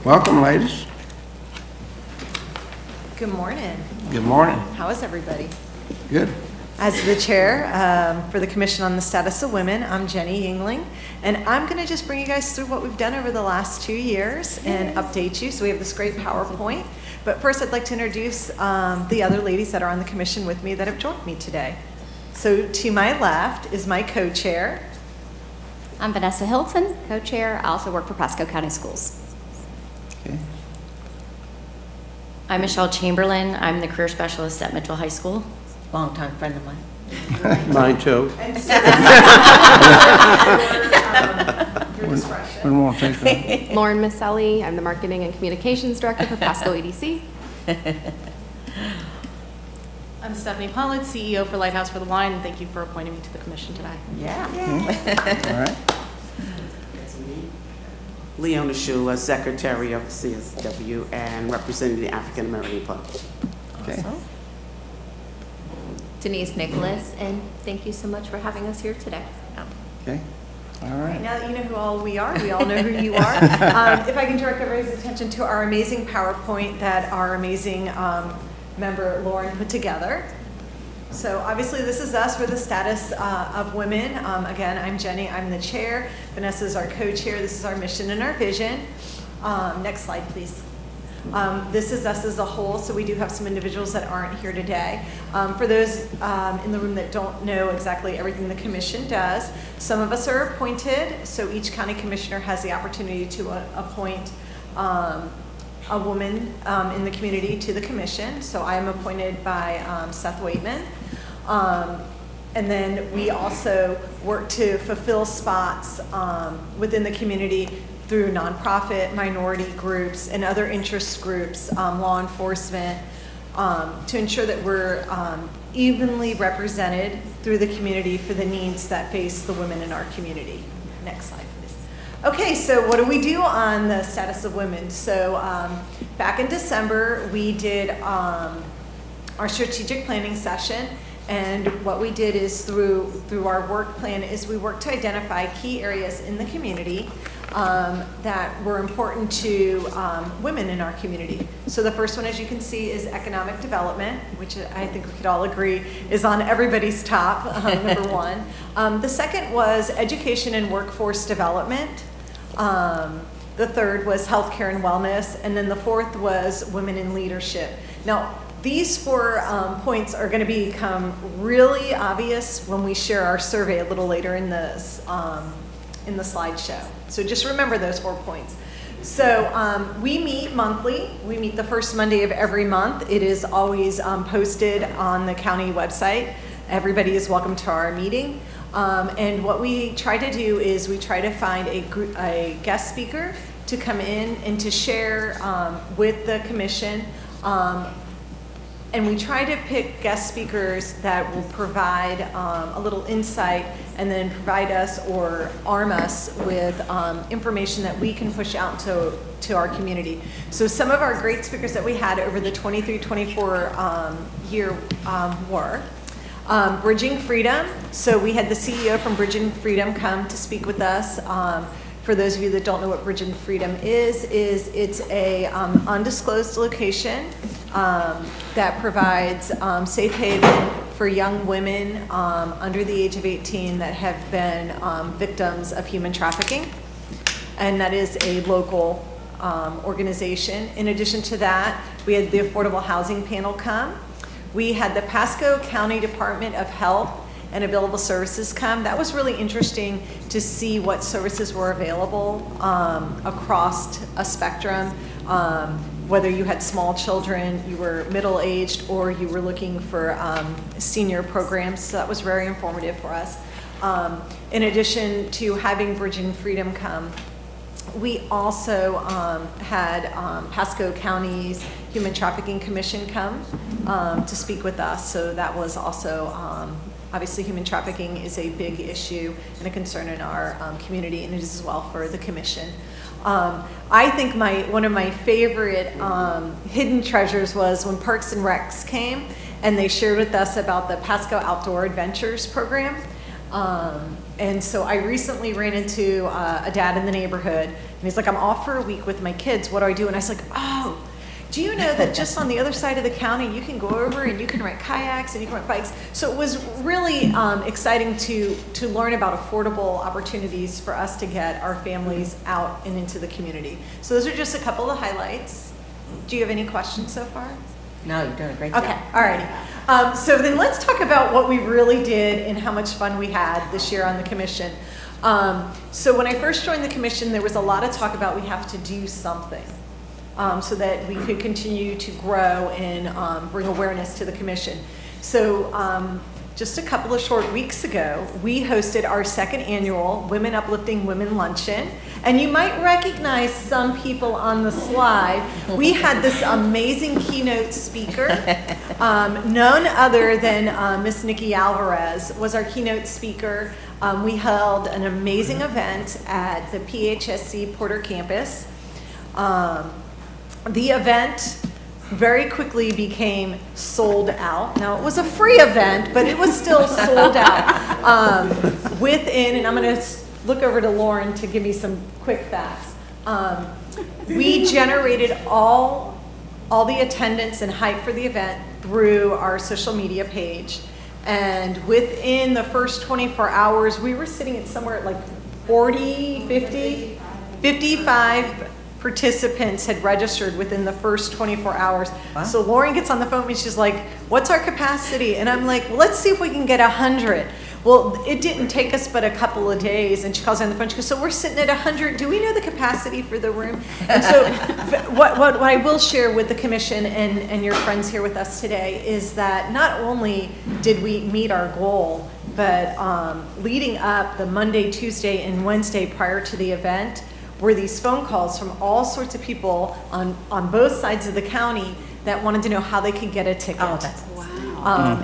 Welcome, ladies. Good morning. Good morning. How is everybody? Good. As the chair for the Commission on the Status of Women, I'm Jenny Yingling, and I'm going to just bring you guys through what we've done over the last 2 years and update you. So we have this great PowerPoint. But first, I'd like to introduce the other ladies that are on the commission with me that have joined me today. So to my left is my co-chair. I'm Vanessa Hilton, co-chair. I also work for Pasco County Schools. Okay. I'm Michelle Chamberlain. I'm the career specialist at Mitchell High School. Longtime friend of mine. Mine too. When won't take that. Lauren Maselli, I'm the Marketing and Communications Director for Pasco EDC. I'm Stephanie Pollitt, CEO for Lighthouse for the Blind, and thank you for appointing me to the commission today. Yeah. All right. Leona Shula, Secretary of CSW and representing the African American Club. Okay. Denise Nicholas, and thank you so much for having us here today. Okay. All right. Now that you know who all we all know who you are. If I can direct everybody's attention to our amazing PowerPoint that our amazing member Lauren put together. So obviously this is us. We're the status of women. Again, I'm Jenny. I'm the chair. Vanessa is our co-chair. This is our mission and our vision. Next slide, please. This is us as a whole, so we do have some individuals that aren't here today. For those in the room that don't know exactly everything the commission does, some of us are appointed, so each county commissioner has the opportunity to appoint a woman in the community to the commission. So I am appointed by Seth Waitman. And then we also work to fulfill spots within the community through nonprofit, minority groups, and other interest groups, law enforcement, to ensure that we're evenly represented through the community for the needs that face the women in our community. Next slide, please. Okay, so what do we do on the status of women? So back in December, we did our strategic planning session. And what we did is through our work plan is we worked to identify key areas in the community that were important to women in our community. So the first one, as you can see, is economic development, which I think we could all agree is on everybody's top, number one. The second was education and workforce development. The third was healthcare and wellness. And then the fourth was women in leadership. Now, these 4 points are going to become really obvious when we share our survey a little later in the slideshow. So just remember those 4 points. So we meet monthly. We meet the first Monday of every month. It is always posted on the county website. Everybody is welcome to our meeting. And what we try to do is we try to find a guest speaker to come in and to share with the commission. And we try to pick guest speakers that will provide a little insight and then provide us or arm us with information that we can push out to our community. So some of our great speakers that we had over the 23-24 year were Bridging Freedom. So we had the CEO from Bridging Freedom come to speak with us. For those of you that don't know what Bridging Freedom is it's a undisclosed location that provides safe haven for young women under the age of 18 that have been victims of human trafficking. And that is a local organization. In addition to that, we had the Affordable Housing Panel come. We had the Pasco County Department of Health and Available Services come. That was really interesting to see what services were available across a spectrum, whether you had small children, you were middle-aged, or you were looking for senior programs. So that was very informative for us. In addition to having Bridging Freedom come, we also had Pasco County's Human Trafficking Commission come to speak with us. So that was also, obviously human trafficking is a big issue and a concern in our community, and it is as well for the commission. I think one of my favorite hidden treasures was when Parks and Recs came and they shared with us about the Pasco Outdoor Adventures program. And so I recently ran into a dad in the neighborhood, and he's like, I'm off for a week with my kids, what do I do? And I was like, oh, do you know that just on the other side of the county, you can go over and you can rent kayaks and you can rent bikes? So it was really exciting to learn about affordable opportunities for us to get our families out and into the community. So those are just a couple of highlights. Do you have any questions so far? No, you're doing a great job. Okay, all righty. So then let's talk about what we really did and how much fun we had this year on the commission. So when I first joined the commission, there was a lot of talk about we have to do something so that we could continue to grow and bring awareness to the commission. So just a couple of short weeks ago, we hosted our second annual Women Uplifting Women Luncheon. And you might recognize some people on the slide. We had this amazing keynote speaker, none other than Miss Nikki Alvarez was our keynote speaker. We held an amazing event at the PHSC Porter campus. The event very quickly became sold out. Now, it was a free event, but it was still sold out. Within, and I'm going to look over to Lauren to give me some quick facts. We generated all the attendance and hype for the event through our social media page. And within the first 24 hours, we were sitting at somewhere at like 40, 50, 55 participants had registered within the first 24 hours. Wow. So Lauren gets on the phone and she's like, what's our capacity? And I'm like, well, let's see if we can get 100. Well, it didn't take us but a couple of days. And she calls on the phone, she goes, so we're sitting at 100. Do we know the capacity for the room? And so what I will share with the commission and your friends here with us today is that not only did we meet our goal, but leading up the Monday, Tuesday, and Wednesday prior to the event, were these phone calls from all sorts of people on both sides of the county that wanted to know how they could get a ticket. Oh, that's wow.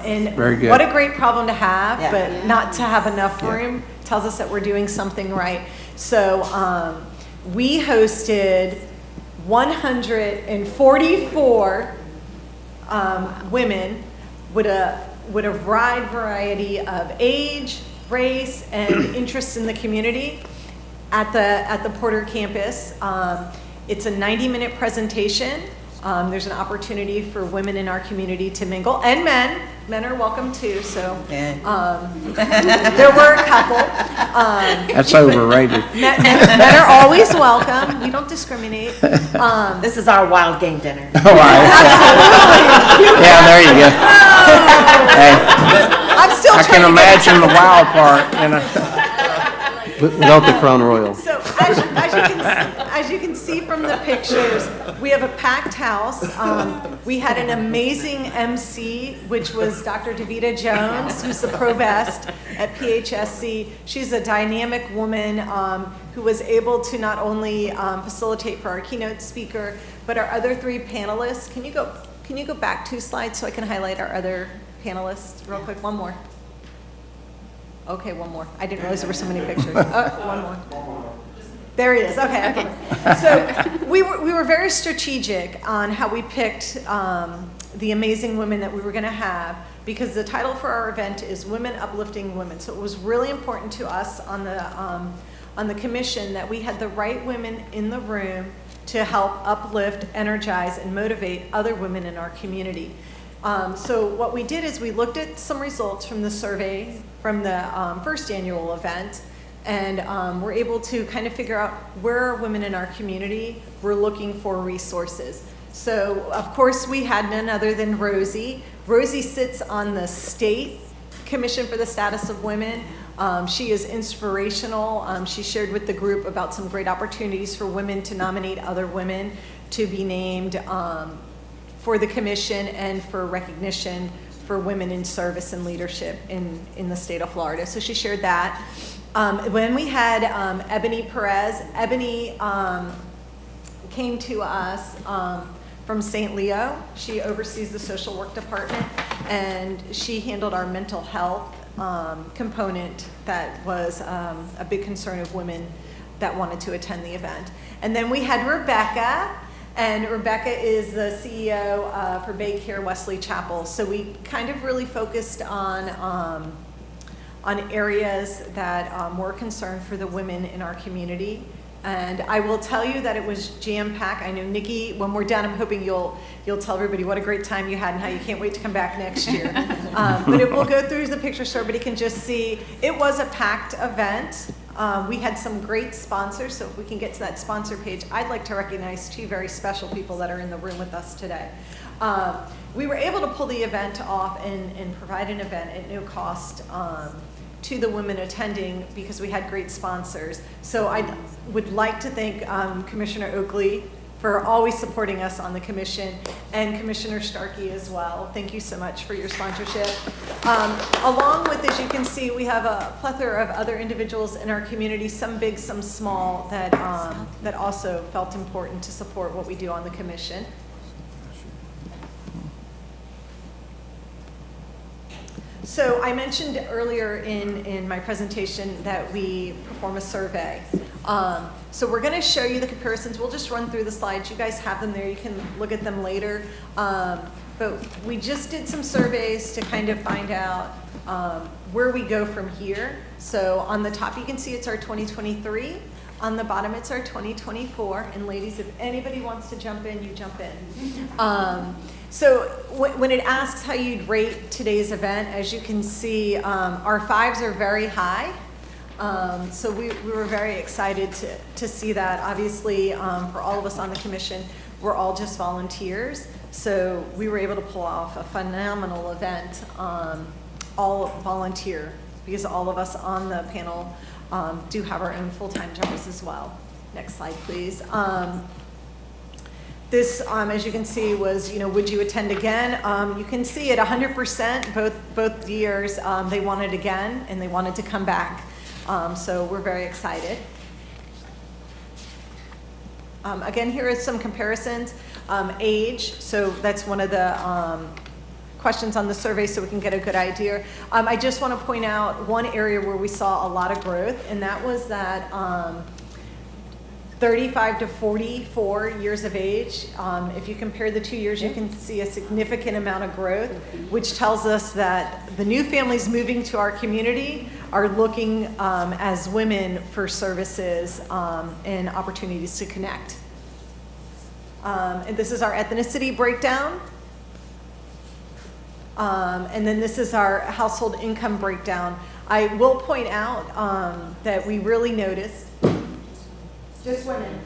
And very good. What a great problem to have, yeah. But not to have enough room tells us that we're doing something right. So we hosted 144 women with a wide variety of age, race, and interests in the community. At the Porter campus. It's a 90-minute presentation There's an opportunity for women in our community to mingle, and men. Men are welcome too, so there were a couple. That's overrated. Men are always welcome. We don't discriminate. This is our wild game dinner. All right. Absolutely. Yeah, there you go. Hey, I'm still I trying can to get imagine the wild part, you know. Without the Crown Royal. So as you can see from the pictures, we have a packed house. We had an amazing MC, which was Dr. Davita Jones, who's the provost at PHSC. She's a dynamic woman who was able to not only facilitate for our keynote speaker, but our other three panelists. Can you go back 2 slides so I can highlight our other panelists real quick? One more. Okay, one more. I didn't realize there were so many pictures. One more. There he is. Okay. So we were very strategic on how we picked the amazing women that we were going to have, because the title for our event is Women Uplifting Women. So it was really important to us on the commission that we had the right women in the room to help uplift, energize, and motivate other women in our community. So what we did is we looked at some results from the survey from the first annual event, and we're able to kind of figure out where are women in our community we're looking for resources. So of course we had none other than Rosie. Rosie sits on the State Commission for the Status of Women. She is inspirational. She shared with the group about some great opportunities for women to nominate other women to be named for the commission and for recognition for women in service and leadership in the state of Florida. So she shared that. When we had Ebony Perez, Ebony came to us from St. Leo. She oversees the social work department, and she handled our mental health component that was a big concern of women that wanted to attend the event. And then we had Rebecca. And Rebecca is the CEO for Bay Care Wesley Chapel. So we kind of really focused on areas that were concerned for the women in our community. And I will tell you that it was jam-packed. I know, Nikki, when we're done, I'm hoping you'll tell everybody what a great time you had and how you can't wait to come back next year. But it will go through the picture so everybody can just see. It was a packed event. We had some great sponsors, so if we can get to that sponsor page, I'd like to recognize 2 very special people that are in the room with us today. We were able to pull the event off and provide an event at no cost to the women attending because we had great sponsors. So I would like to thank Commissioner Oakley for always supporting us on the commission, and Commissioner Starkey as well. Thank you so much for your sponsorship. Along with, as you can see, we have a plethora of other individuals in our community, some big, some small, that also felt important to support what we do on the commission. So I mentioned earlier in my presentation that we perform a survey. So we're going to show you the comparisons. We'll just run through the slides. You guys have them there. You can look at them later. But we just did some surveys to kind of find out where we go from here. So on the top, you can see it's our 2023. On the bottom, it's our 2024. And ladies, if anybody wants to jump in, you jump in. So when it asks how you'd rate today's event, as you can see, our 5s are very high. So we were very excited to see that. Obviously, for all of us on the commission, we're all just volunteers. So we were able to pull off a phenomenal event, all volunteer, because all of us on the panel do have our own full-time jobs as well. Next slide, please. This, as you can see, was, would you attend again? You can see at 100%, both years, they wanted again, and they wanted to come back. So we're very excited. Again, here are some comparisons. Age, so that's one of the questions on the survey so we can get a good idea. I just want to point out one area where we saw a lot of growth, and that was that 35 to 44 years of age. If you compare the 2 years, you can see a significant amount of growth, which tells us that the new families moving to our community are looking as women for services and opportunities to connect. And this is our ethnicity breakdown. And then this is our household income breakdown. I will point out that we really noticed, just women,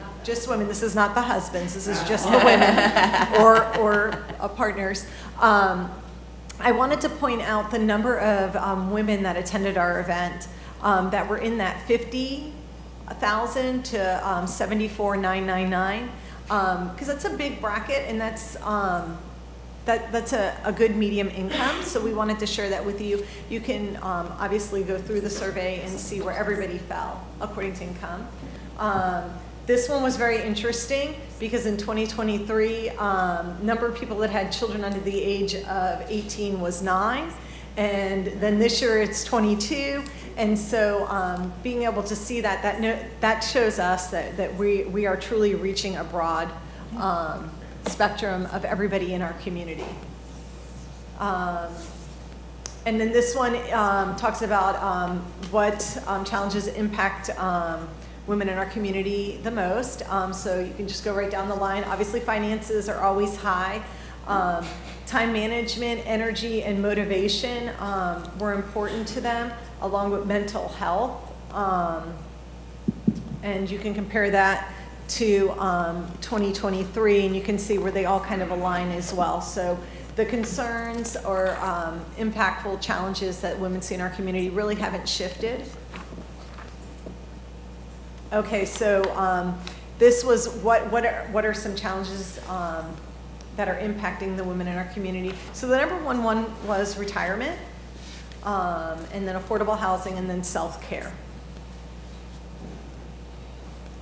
this is not the husbands, this is just the women or partners. I wanted to point out the number of women that attended our event that were in that 50,000 to 74,999, because that's a big bracket, and that's a good medium income, so we wanted to share that with you. You can obviously go through the survey and see where everybody fell according to income. This one was very interesting because in 2023, number of people that had children under the age of 18 was 9, and then this year it's 22. And so being able to see that shows us that we are truly reaching a broad spectrum of everybody in our community. And then this one talks about what challenges impact women in our community the most. So you can just go right down the line. Obviously, finances are always high. Time management, energy, and motivation were important to them, along with mental health. And you can compare that to 2023, and you can see where they all kind of align as well. So the concerns or impactful challenges that women see in our community really haven't shifted. Okay, so this was what are some challenges that are impacting the women in our community. So the number one was retirement, and then affordable housing, and then self-care.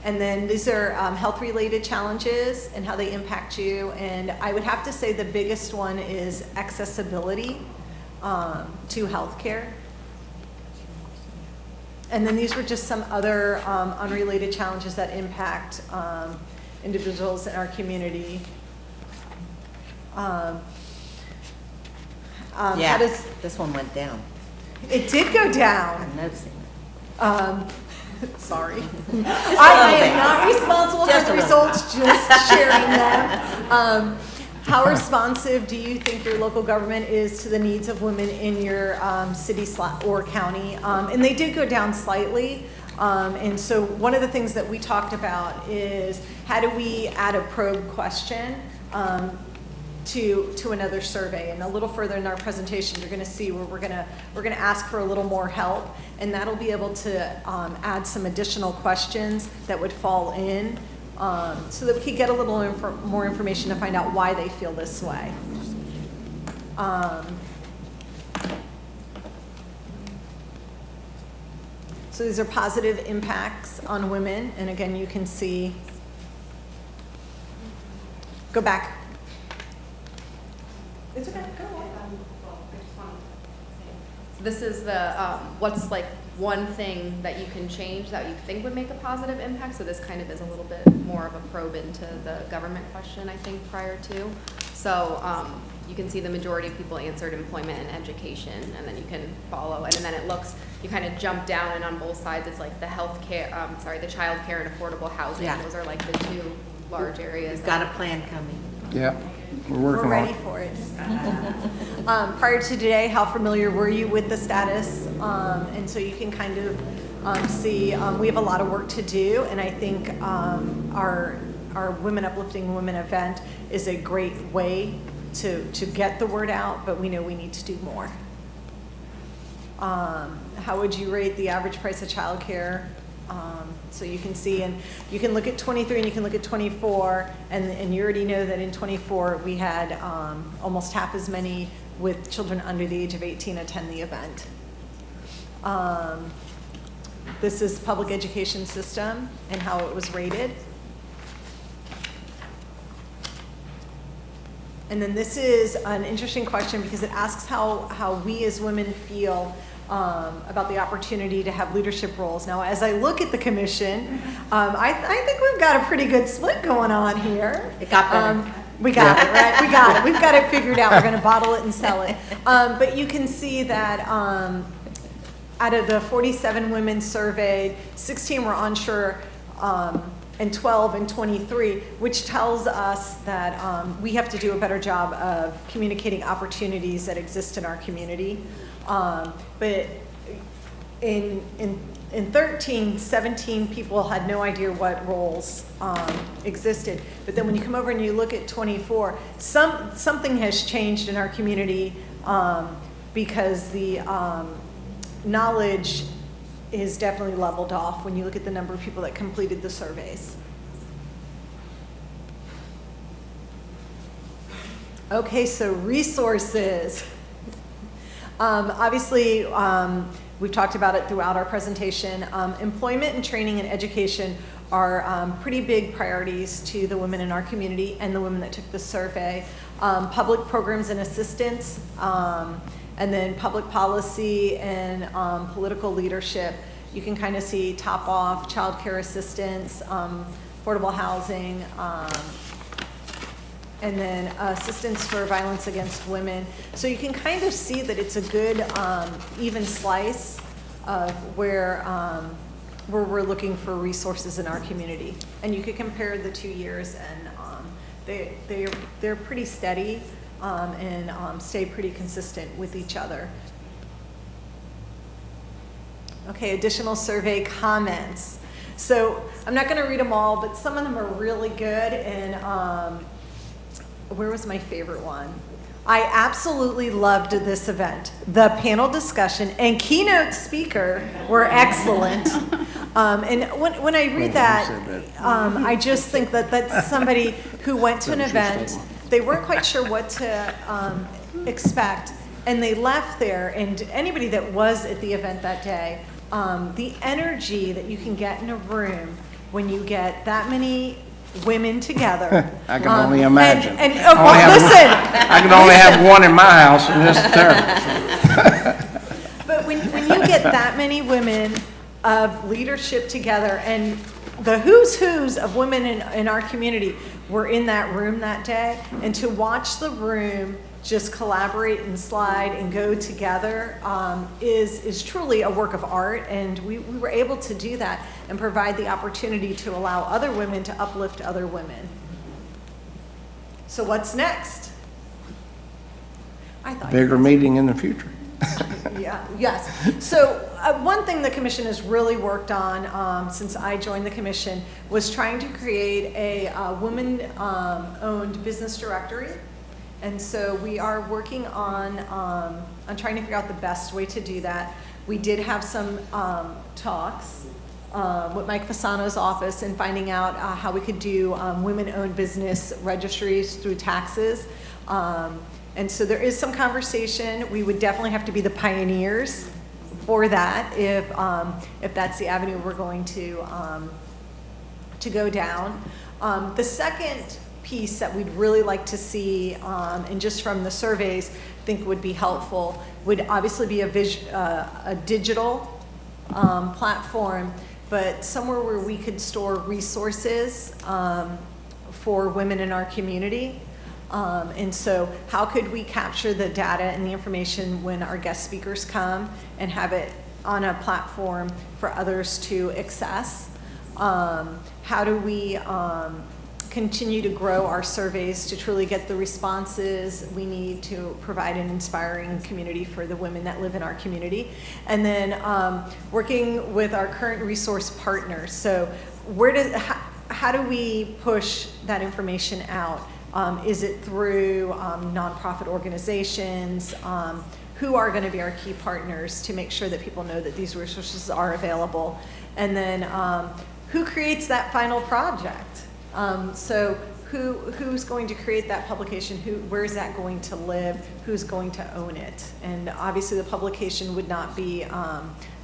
And then these are health-related challenges and how they impact you. And I would have to say the biggest one is accessibility to healthcare. And then these were just some other unrelated challenges that impact individuals in our community. Yeah, How does, this one went down. it did go down. I'm noticing it. Sorry. I am not responsible for Just the a little. results, just sharing them. How responsive do you think your local government is to the needs of women in your city or county? And they did go down slightly. And so one of the things that we talked about is how do we add a probe question to another survey, and a little further in our presentation you're going to see where we're going to ask for a little more help, and that'll be able to add some additional questions that would fall in so that we could get a little more information to find out why they feel this way. So these are positive impacts on women, and again you can see, go back. It's okay, go on. So this is the, what's like one thing that you can change that you think would make a positive impact? So this kind of is a little bit more of a probe into the government question, I think, prior to. So you can see the majority of people answered employment and education, and then you can follow it. And then it looks, you kind of jump down, and on both sides it's like the healthcare, the child care and affordable housing. Yeah. Those are like the two large areas. We've got a plan coming. Yeah, we're working on it. We're ready for it. Prior to today, how familiar were you with the status? And so you can kind of see we have a lot of work to do, and I think our Women Uplifting Women event is a great way to get the word out, but we know we need to do more. How would you rate the average price of childcare? So you can see, and you can look at 23 and you can look at 24, and you already know that in 24 we had almost half as many with children under the age of 18 attend the event. This is public education system and how it was rated. And then this is an interesting question because it asks how we as women feel about the opportunity to have leadership roles. Now, as I look at the commission, I think we've got a pretty good split going on here. It got better. We got it, right? We got it. We've got it figured out. We're going to bottle it and sell it. But you can see that out of the 47 women surveyed, 16 were unsure and 12 and 23, which tells us that we have to do a better job of communicating opportunities that exist in our community. But in 13, 17 people had no idea what roles existed. But then when you come over and you look at 24, something has changed in our community because the knowledge is definitely leveled off when you look at the number of people that completed the surveys. Okay, so resources. Obviously, we've talked about it throughout our presentation. Employment and training and education are pretty big priorities to the women in our community and the women that took the survey. Public programs and assistance, and then public policy and political leadership. You can kind of see top off, child care assistance, affordable housing, and then assistance for violence against women. So you can kind of see that it's a good even slice of where we're looking for resources in our community. And you could compare the 2 years, and they're pretty steady and stay pretty consistent with each other. Okay, additional survey comments. So I'm not going to read them all, but some of them are really good. And where was my favorite one? I absolutely loved this event. The panel discussion and keynote speaker were excellent. And when I read that, I just think that that's somebody who went to an event, they weren't quite sure what to expect, and they left there, and anybody that was at the event that day, the energy that you can get in a room when you get that many women together. I can only imagine. Listen. I can only have one in my house, and this is terrible. But when you get that many women of leadership together, and the who's of women in our community were in that room that day, and to watch the room just collaborate and slide and go together is truly a work of art, and we were able to do that and provide the opportunity to allow other women to uplift other women. So what's next? I thought Bigger meeting in the future. Yeah, yes. So one thing the commission has really worked on since I joined the commission was trying to create a woman-owned business directory. And so we are working on trying to figure out the best way to do that. We did have some talks with Mike Fasano's office and finding out how we could do women-owned business registries through taxes. And so there is some conversation. We would definitely have to be the pioneers for that if that's the avenue we're going to go down. The second piece that we'd really like to see, and just from the surveys, think would be helpful, would obviously be a digital platform, but somewhere where we could store resources for women in our community. And so how could we capture the data and the information when our guest speakers come and have it on a platform for others to access? How do we continue to grow our surveys to truly get the responses we need to provide an inspiring community for the women that live in our community? And then working with our current resource partners. So how do we push that information out? Is it through nonprofit organizations? Who are going to be our key partners to make sure that people know that these resources are available? And then who creates that final project? So who's going to create that publication? Where is that going to live? Who's going to own it? And obviously the publication would not be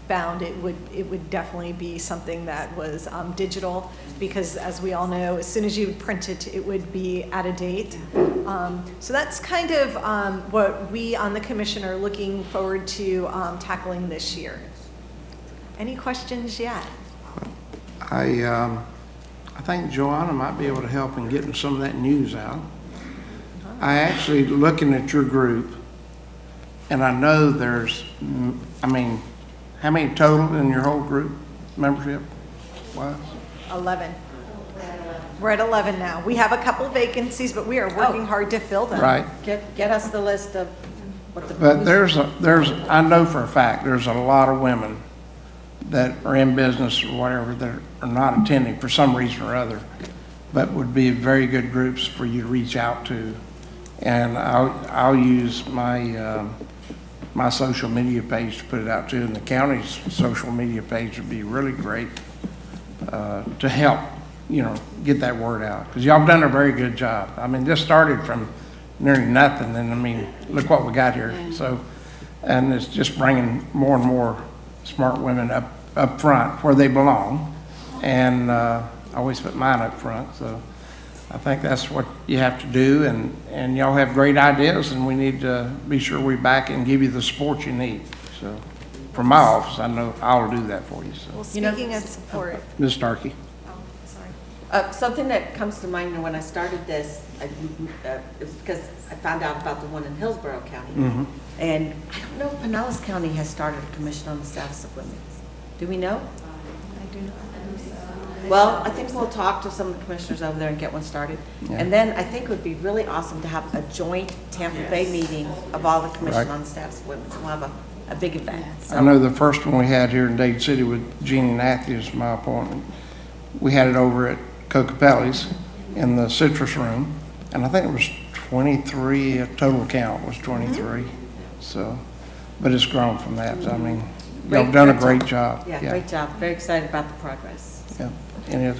bound. It would definitely be something that was digital, because as we all know, as soon as you print it, it would be out of date. So that's kind of what we on the commission are looking forward to tackling this year. Any questions yet? I think Joanna might be able to help in getting some of that news out. I actually looking at your group, and I know there's, how many total in your whole group membership? What? 11. We're at 11 now. We have a couple vacancies, but we are working hard to fill them. Right. Get us the list of what the. But I know for a fact, there's a lot of women that are in business or whatever that are not attending for some reason or other, but would be very good groups for you to reach out to. And I'll use my, my social media page to put it out to, and the county's social media page would be really great to help, get that word out. Because y'all have done a very good job. I mean, this started from nearly nothing, and I mean, look what we got here. So, and it's just bringing more and more smart women up front where they belong. And I always put mine up front, so I think that's what you have to do, and y'all have great ideas, and we need to be sure we back and give you the support you need. So, from my office, I know I'll do that for you. So. Well, speaking of support. Ms. Starkey. Oh, sorry. Something that comes to mind when I started this, is because I found out about the one in Hillsborough County. Mm-hmm. And I don't know if Pinellas County has started a commission on the status of women. Do we know? I do not. Well, I think we'll talk to some of the commissioners over there and get one started. Yeah. And then I think it would be really awesome to have a joint Tampa Bay meeting of all the commission Right. on the status of women. So we'll have a big event. So. I know the first one we had here in Dade City with Jeannie Matthews, my appointment, we had it over at Cocapelli's in the citrus room, and I think it was 23, a total count was 23. So, but it's grown from that. So, I mean, y'all have done a great job. Yeah, great job. Very excited about the progress. Yeah. And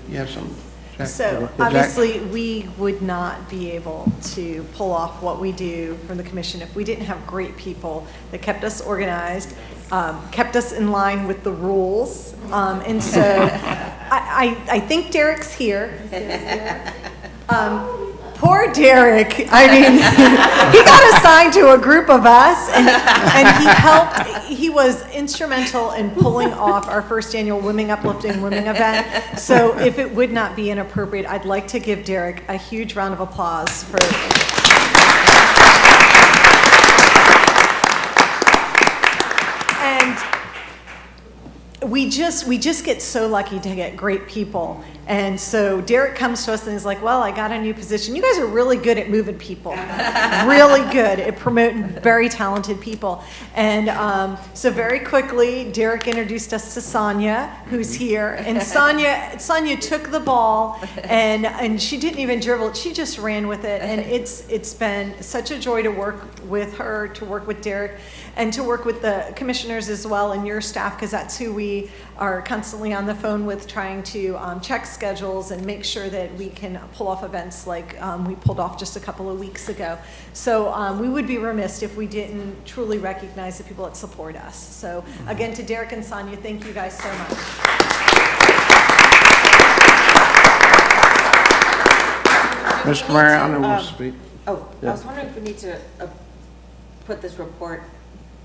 you have some. Jack? So Yeah, Jack? obviously, we would not be able to pull off what we do from the commission if we didn't have great people that kept us organized, kept us in line with the rules. And so I think Derek's here. Poor Derek. I mean, he got assigned to a group of us, and he helped. He was instrumental in pulling off our first annual Women Uplifting Women event. So if it would not be inappropriate, I'd like to give Derek a huge round of applause for. And we just get so lucky to get great people. And so Derek comes to us and he's like, well, I got a new position. You guys are really good at moving people. Really good at promoting very talented people. And so very quickly, Derek introduced us to Sonia, who's here. And Sonia took the ball and she didn't even dribble it. She just ran with it. And it's been such a joy to work with her, to work with Derek, and to work with the commissioners as well and your staff, because that's who we are constantly on the phone with, trying to check schedules and make sure that we can pull off events like we pulled off just a couple of weeks ago. So we would be remiss if we didn't truly recognize the people that support us. So again, to Derek and Sonia, thank you guys so much. Mr. Mariano will speak. Oh, Yeah. I was wondering if we need to put this report,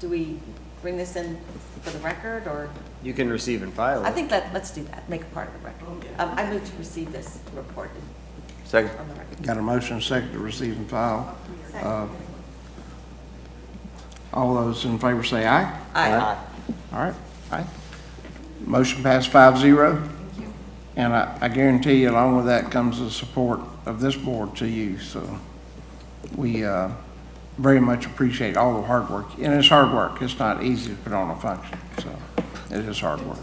do we bring this in for the record, or? You can receive and file it. I think let's do that, make it part of the record. I move to receive this report Second. on the record. Got a motion and second to receive and file. All those in favor say aye. Aye. All right, aye. Motion passed 5-0. And I guarantee you, along with that comes the support of this board to you. So we very much appreciate all the hard work. And it's hard work. It's not easy to put on a function. So it is hard work.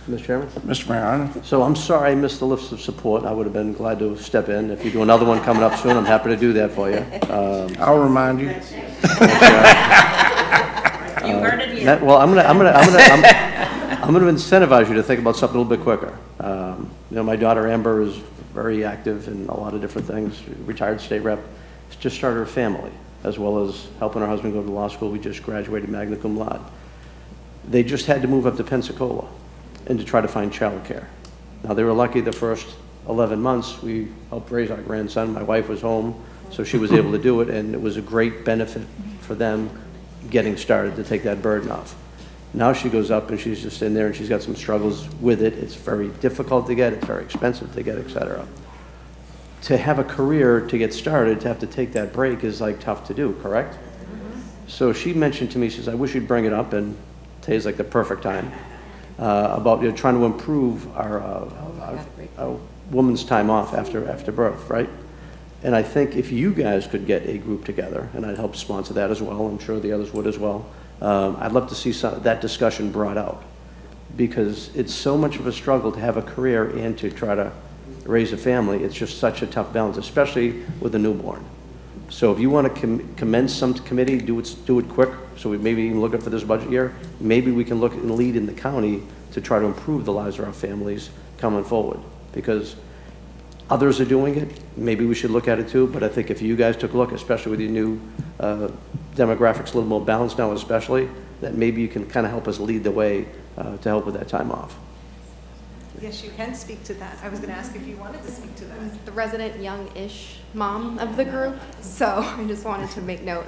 Mr. Chairman? Mr. Mariano? So I'm sorry I missed the list of support. I would have been glad to step in. If you do another one coming up soon, I'm happy to do that for you. I'll remind you. You heard it here. Well, I'm going to incentivize you to think about something a little bit quicker. My daughter Amber is very active in a lot of different things, retired state rep. She's just started a family, as well as helping her husband go to law school. We just graduated magna cum laude. They just had to move up to Pensacola and to try to find childcare. Now, they were lucky the first 11 months. We helped raise our grandson. My wife was home, so she was able to do it, and it was a great benefit for them getting started to take that burden off. Now she goes up and she's just in there and she's got some struggles with it. It's very difficult to get, it's very expensive to get, etc. To have a career to get started, to have to take that break is like tough to do, correct? So she mentioned to me, she says, I wish you'd bring it up, and today's like the perfect time, about trying to improve our woman's time off after birth, right? And I think if you guys could get a group together, and I'd help sponsor that as well, I'm sure the others would as well, I'd love to see that discussion brought out. Because it's so much of a struggle to have a career and to try to raise a family. It's just such a tough balance, especially with a newborn. So if you want to commence some committee, do it quick, so we maybe even look at for this budget year. Maybe we can look and lead in the county to try to improve the lives of our families coming forward. Because others are doing it, maybe we should look at it too, but I think if you guys took a look, especially with your new demographics a little more balanced now especially, that maybe you can kind of help us lead the way to help with that time off. Yes, you can speak to that. I was going to ask if you wanted to speak to that. The resident young-ish mom of the group, so I just wanted to make note.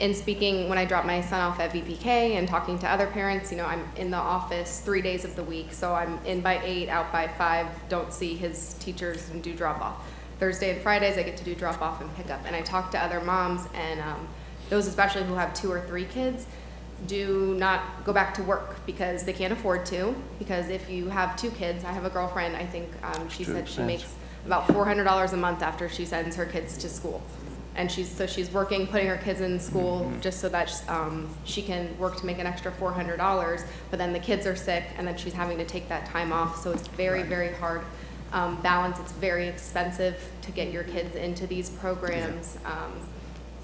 In speaking, when I drop my son off at VPK and talking to other parents, you know, I'm in the office 3 days of the week, so I'm in by 8, out by 5, don't see his teachers and do drop-off. Thursday and Fridays, I get to do drop-off and pick up. And I talk to other moms, and those especially who have 2 or 3 kids, do not go back to work because they can't afford to. Because if you have 2 kids, I have a girlfriend, I think she said she makes about $400 a month after she sends her kids to school. And she's working, putting her kids in school just so that she can work to make an extra $400, but then the kids are sick and then she's having to take that time off. So it's very, very hard balance. It's very expensive to get your kids into these programs.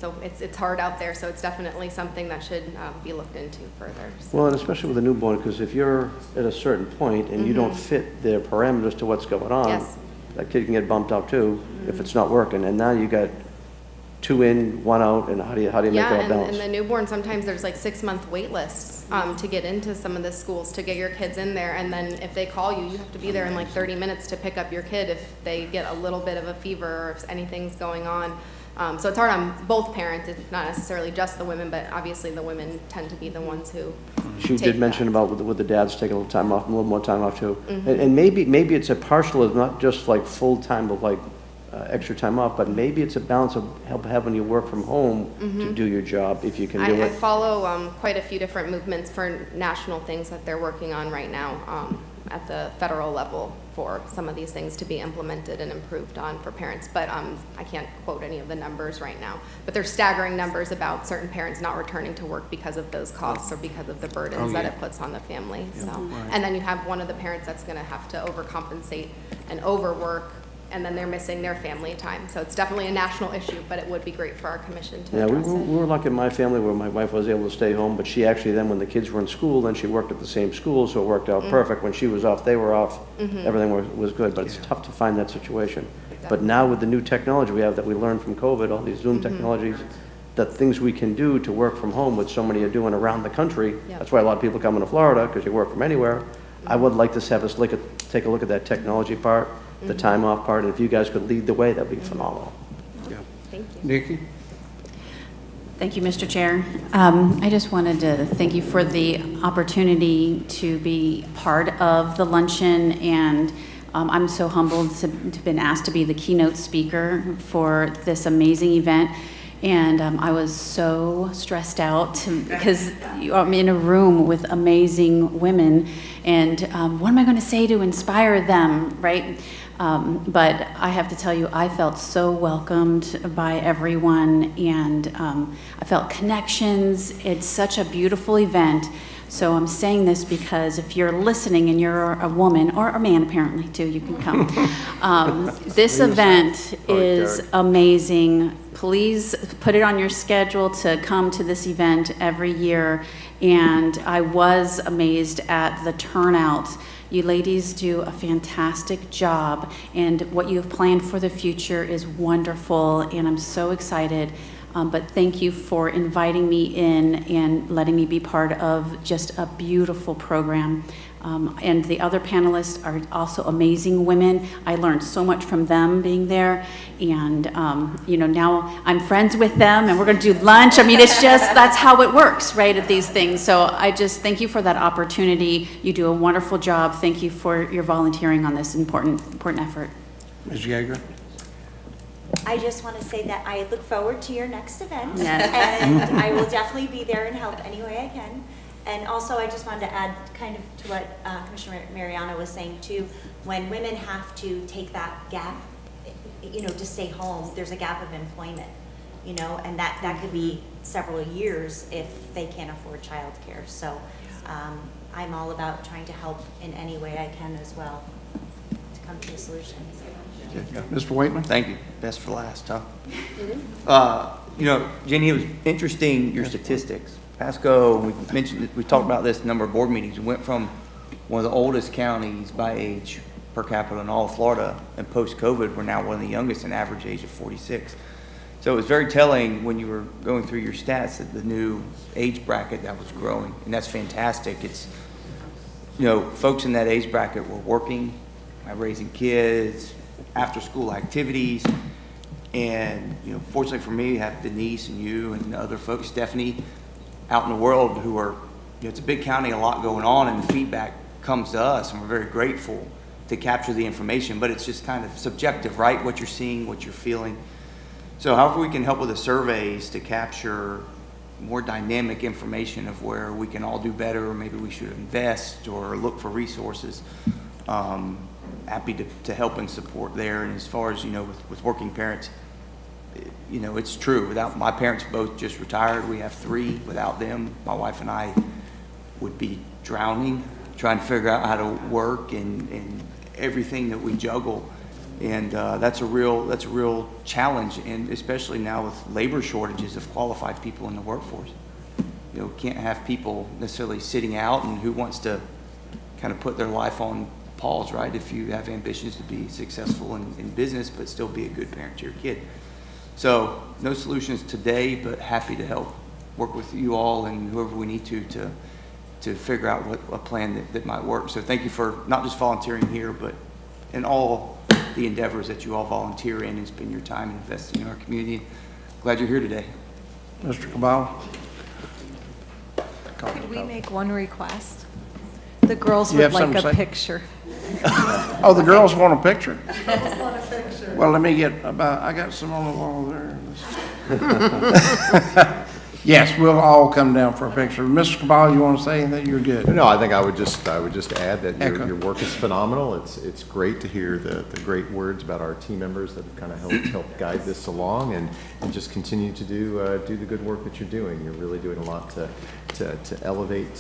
So it's hard out there, so it's definitely something that should be looked into further. So. Well, and especially with a newborn, because if you're at a certain point and you don't fit their parameters to what's going on, yes. That kid can get bumped out too if it's not working. And now you got 2 in, 1 out, and how do you make that balance? Yeah, and the newborn, sometimes there's like 6-month wait lists to get into some of the schools, to get your kids in there. And then if they call you, you have to be there in like 30 minutes to pick up your kid if they get a little bit of a fever or if anything's going on. So it's hard on both parents. It's not necessarily just the women, but obviously the women tend to be the ones who She did mention about with the dads taking a little time off, a little more time off too. Mhm. And maybe it's a partial of not just like full time of like extra time off, but maybe it's a balance of having you work from home to do your job if you can do I it. follow quite a few different movements for national things that they're working on right now at the federal level for some of these things to be implemented and improved on for parents. But I can't quote any of the numbers right now. But there's staggering numbers about certain parents not returning to work because of those costs or because of the burdens that it puts on the family. So, and then you have one of the parents that's going to have to overcompensate and overwork, and then they're missing their family time. So it's definitely a national issue, but it would be great for our commission to address it. We were lucky in my family where my wife was able to stay home, but she actually then, when the kids were in school, then she worked at the same school, so it worked out perfect. When she was off, they were off. Everything was good, but it's tough to find that situation. But now with the new technology we have that we learned from COVID, all these Zoom technologies, the things we can do to work from home, which so many are doing around the country. That's why a lot of people come into Florida, because you work from anywhere. I would like to have us take a look at that technology part, the time off part, and if you guys could lead the way, that'd be phenomenal. Thank you. Nikki? Thank you, Mr. Chair. I just wanted to thank you for the opportunity to be part of the luncheon, and I'm so humbled to have been asked to be the keynote speaker for this amazing event. And I was so stressed out because I'm in a room with amazing women, and what am I going to say to inspire them, right? But I have to tell you, I felt so welcomed by everyone, and I felt connections. It's such a beautiful event. So I'm saying this because if you're listening and you're a woman, or a man apparently too, you can come. This event is amazing. Please put it on your schedule to come to this event every year. And I was amazed at the turnout. You ladies do a fantastic job, and what you have planned for the future is wonderful, and I'm so excited. But thank you for inviting me in and letting me be part of just a beautiful program. And the other panelists are also amazing women. I learned so much from them being there. And, you know, now I'm friends with them and we're going to do lunch. I mean, it's just, that's how it works, right, at these things. So I just thank you for that opportunity. You do a wonderful job. Thank you for your volunteering on this important effort. Ms. Yeager? I just want to say that I look forward to your next event. Yes. And I will definitely be there and help any way I can. And also, I just wanted to add kind of to what Commissioner Mariano was saying too. When women have to take that gap, you know, to stay home, there's a gap of employment, you know, and that could be several years if they can't afford childcare. So I'm all about trying to help in any way I can as well to come to a solution. Mr. Waitman? Thank you. Best for last, huh? You know, Jenny, it was interesting, your statistics. Pasco, we mentioned, we talked about this in a number of board meetings. We went from one of the oldest counties by age per capita in all of Florida, and post-COVID, we're now one of the youngest in average age of 46. So it was very telling when you were going through your stats that the new age bracket that was growing, and that's fantastic. It's, you know, folks in that age bracket were working, raising kids, after-school activities, and, you know, fortunately for me, I have Denise and you and other folks, Stephanie, out in the world who are, you know, it's a big county, a lot going on, and the feedback comes to us, and we're very grateful to capture the information, but it's just kind of subjective, right? What you're seeing, what you're feeling. So however we can help with the surveys to capture more dynamic information of where we can all do better, or maybe we should invest or look for resources, happy to help and support there. And as far as, you know, with working parents, you know, it's true. Without my parents, both just retired. We have 3. Without them, my wife and I would be drowning, trying to figure out how to work and everything that we juggle. And that's a real challenge, and especially now with labor shortages of qualified people in the workforce. You know, can't have people necessarily sitting out, and who wants to kind of put their life on pause, right? If you have ambitions to be successful in business, but still be a good parent to your kid. So no solutions today, but happy to help work with you all and whoever we need to figure out a plan that might work. So thank you for not just volunteering here, but in all the endeavors that you all volunteer in and spend your time investing in our community. Glad you're here today. Mr. Cabal? Could we make one request? The girls would like a picture. Oh, the girls want a picture? Girls want a picture. Well, let me get I got some on the wall there. Yes, we'll all come down for a picture. Mr. Cabal, you want to say anything? You're good. No, I think I would just add that your work is phenomenal. It's great to hear the great words about our team members that have kind of helped guide this along, and just continue to do the good work that you're doing. You're really doing a lot to elevate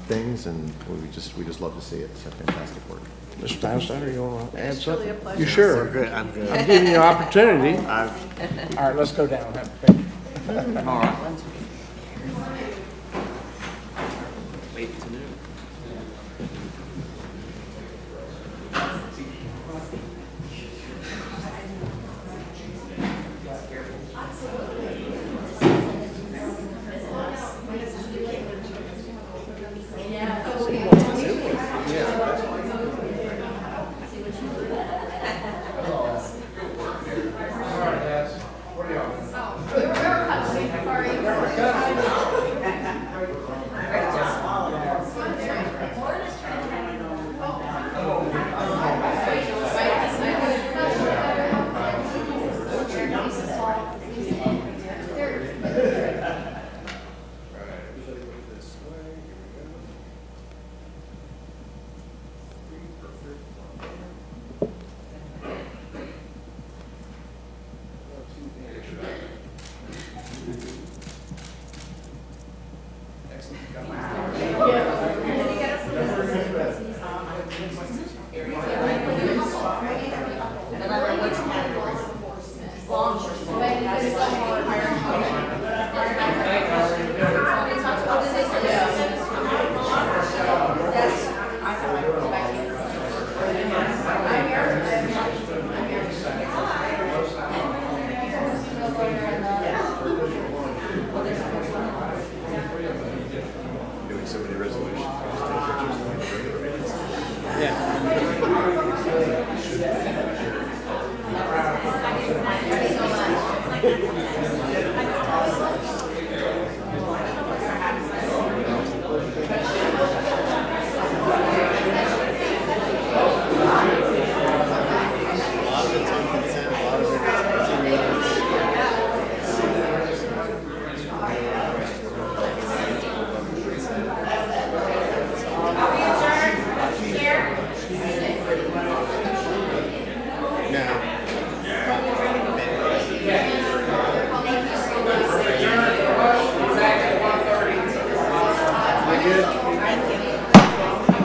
things, and we just love to see it. It's fantastic work. Mr. Steinsteiner, you want to add It's really something? a pleasure. You sure? I'm good. I'm good. I'm giving you an opportunity. All right, let's go down and have a picture. All right. Wait to noon.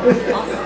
Awesome.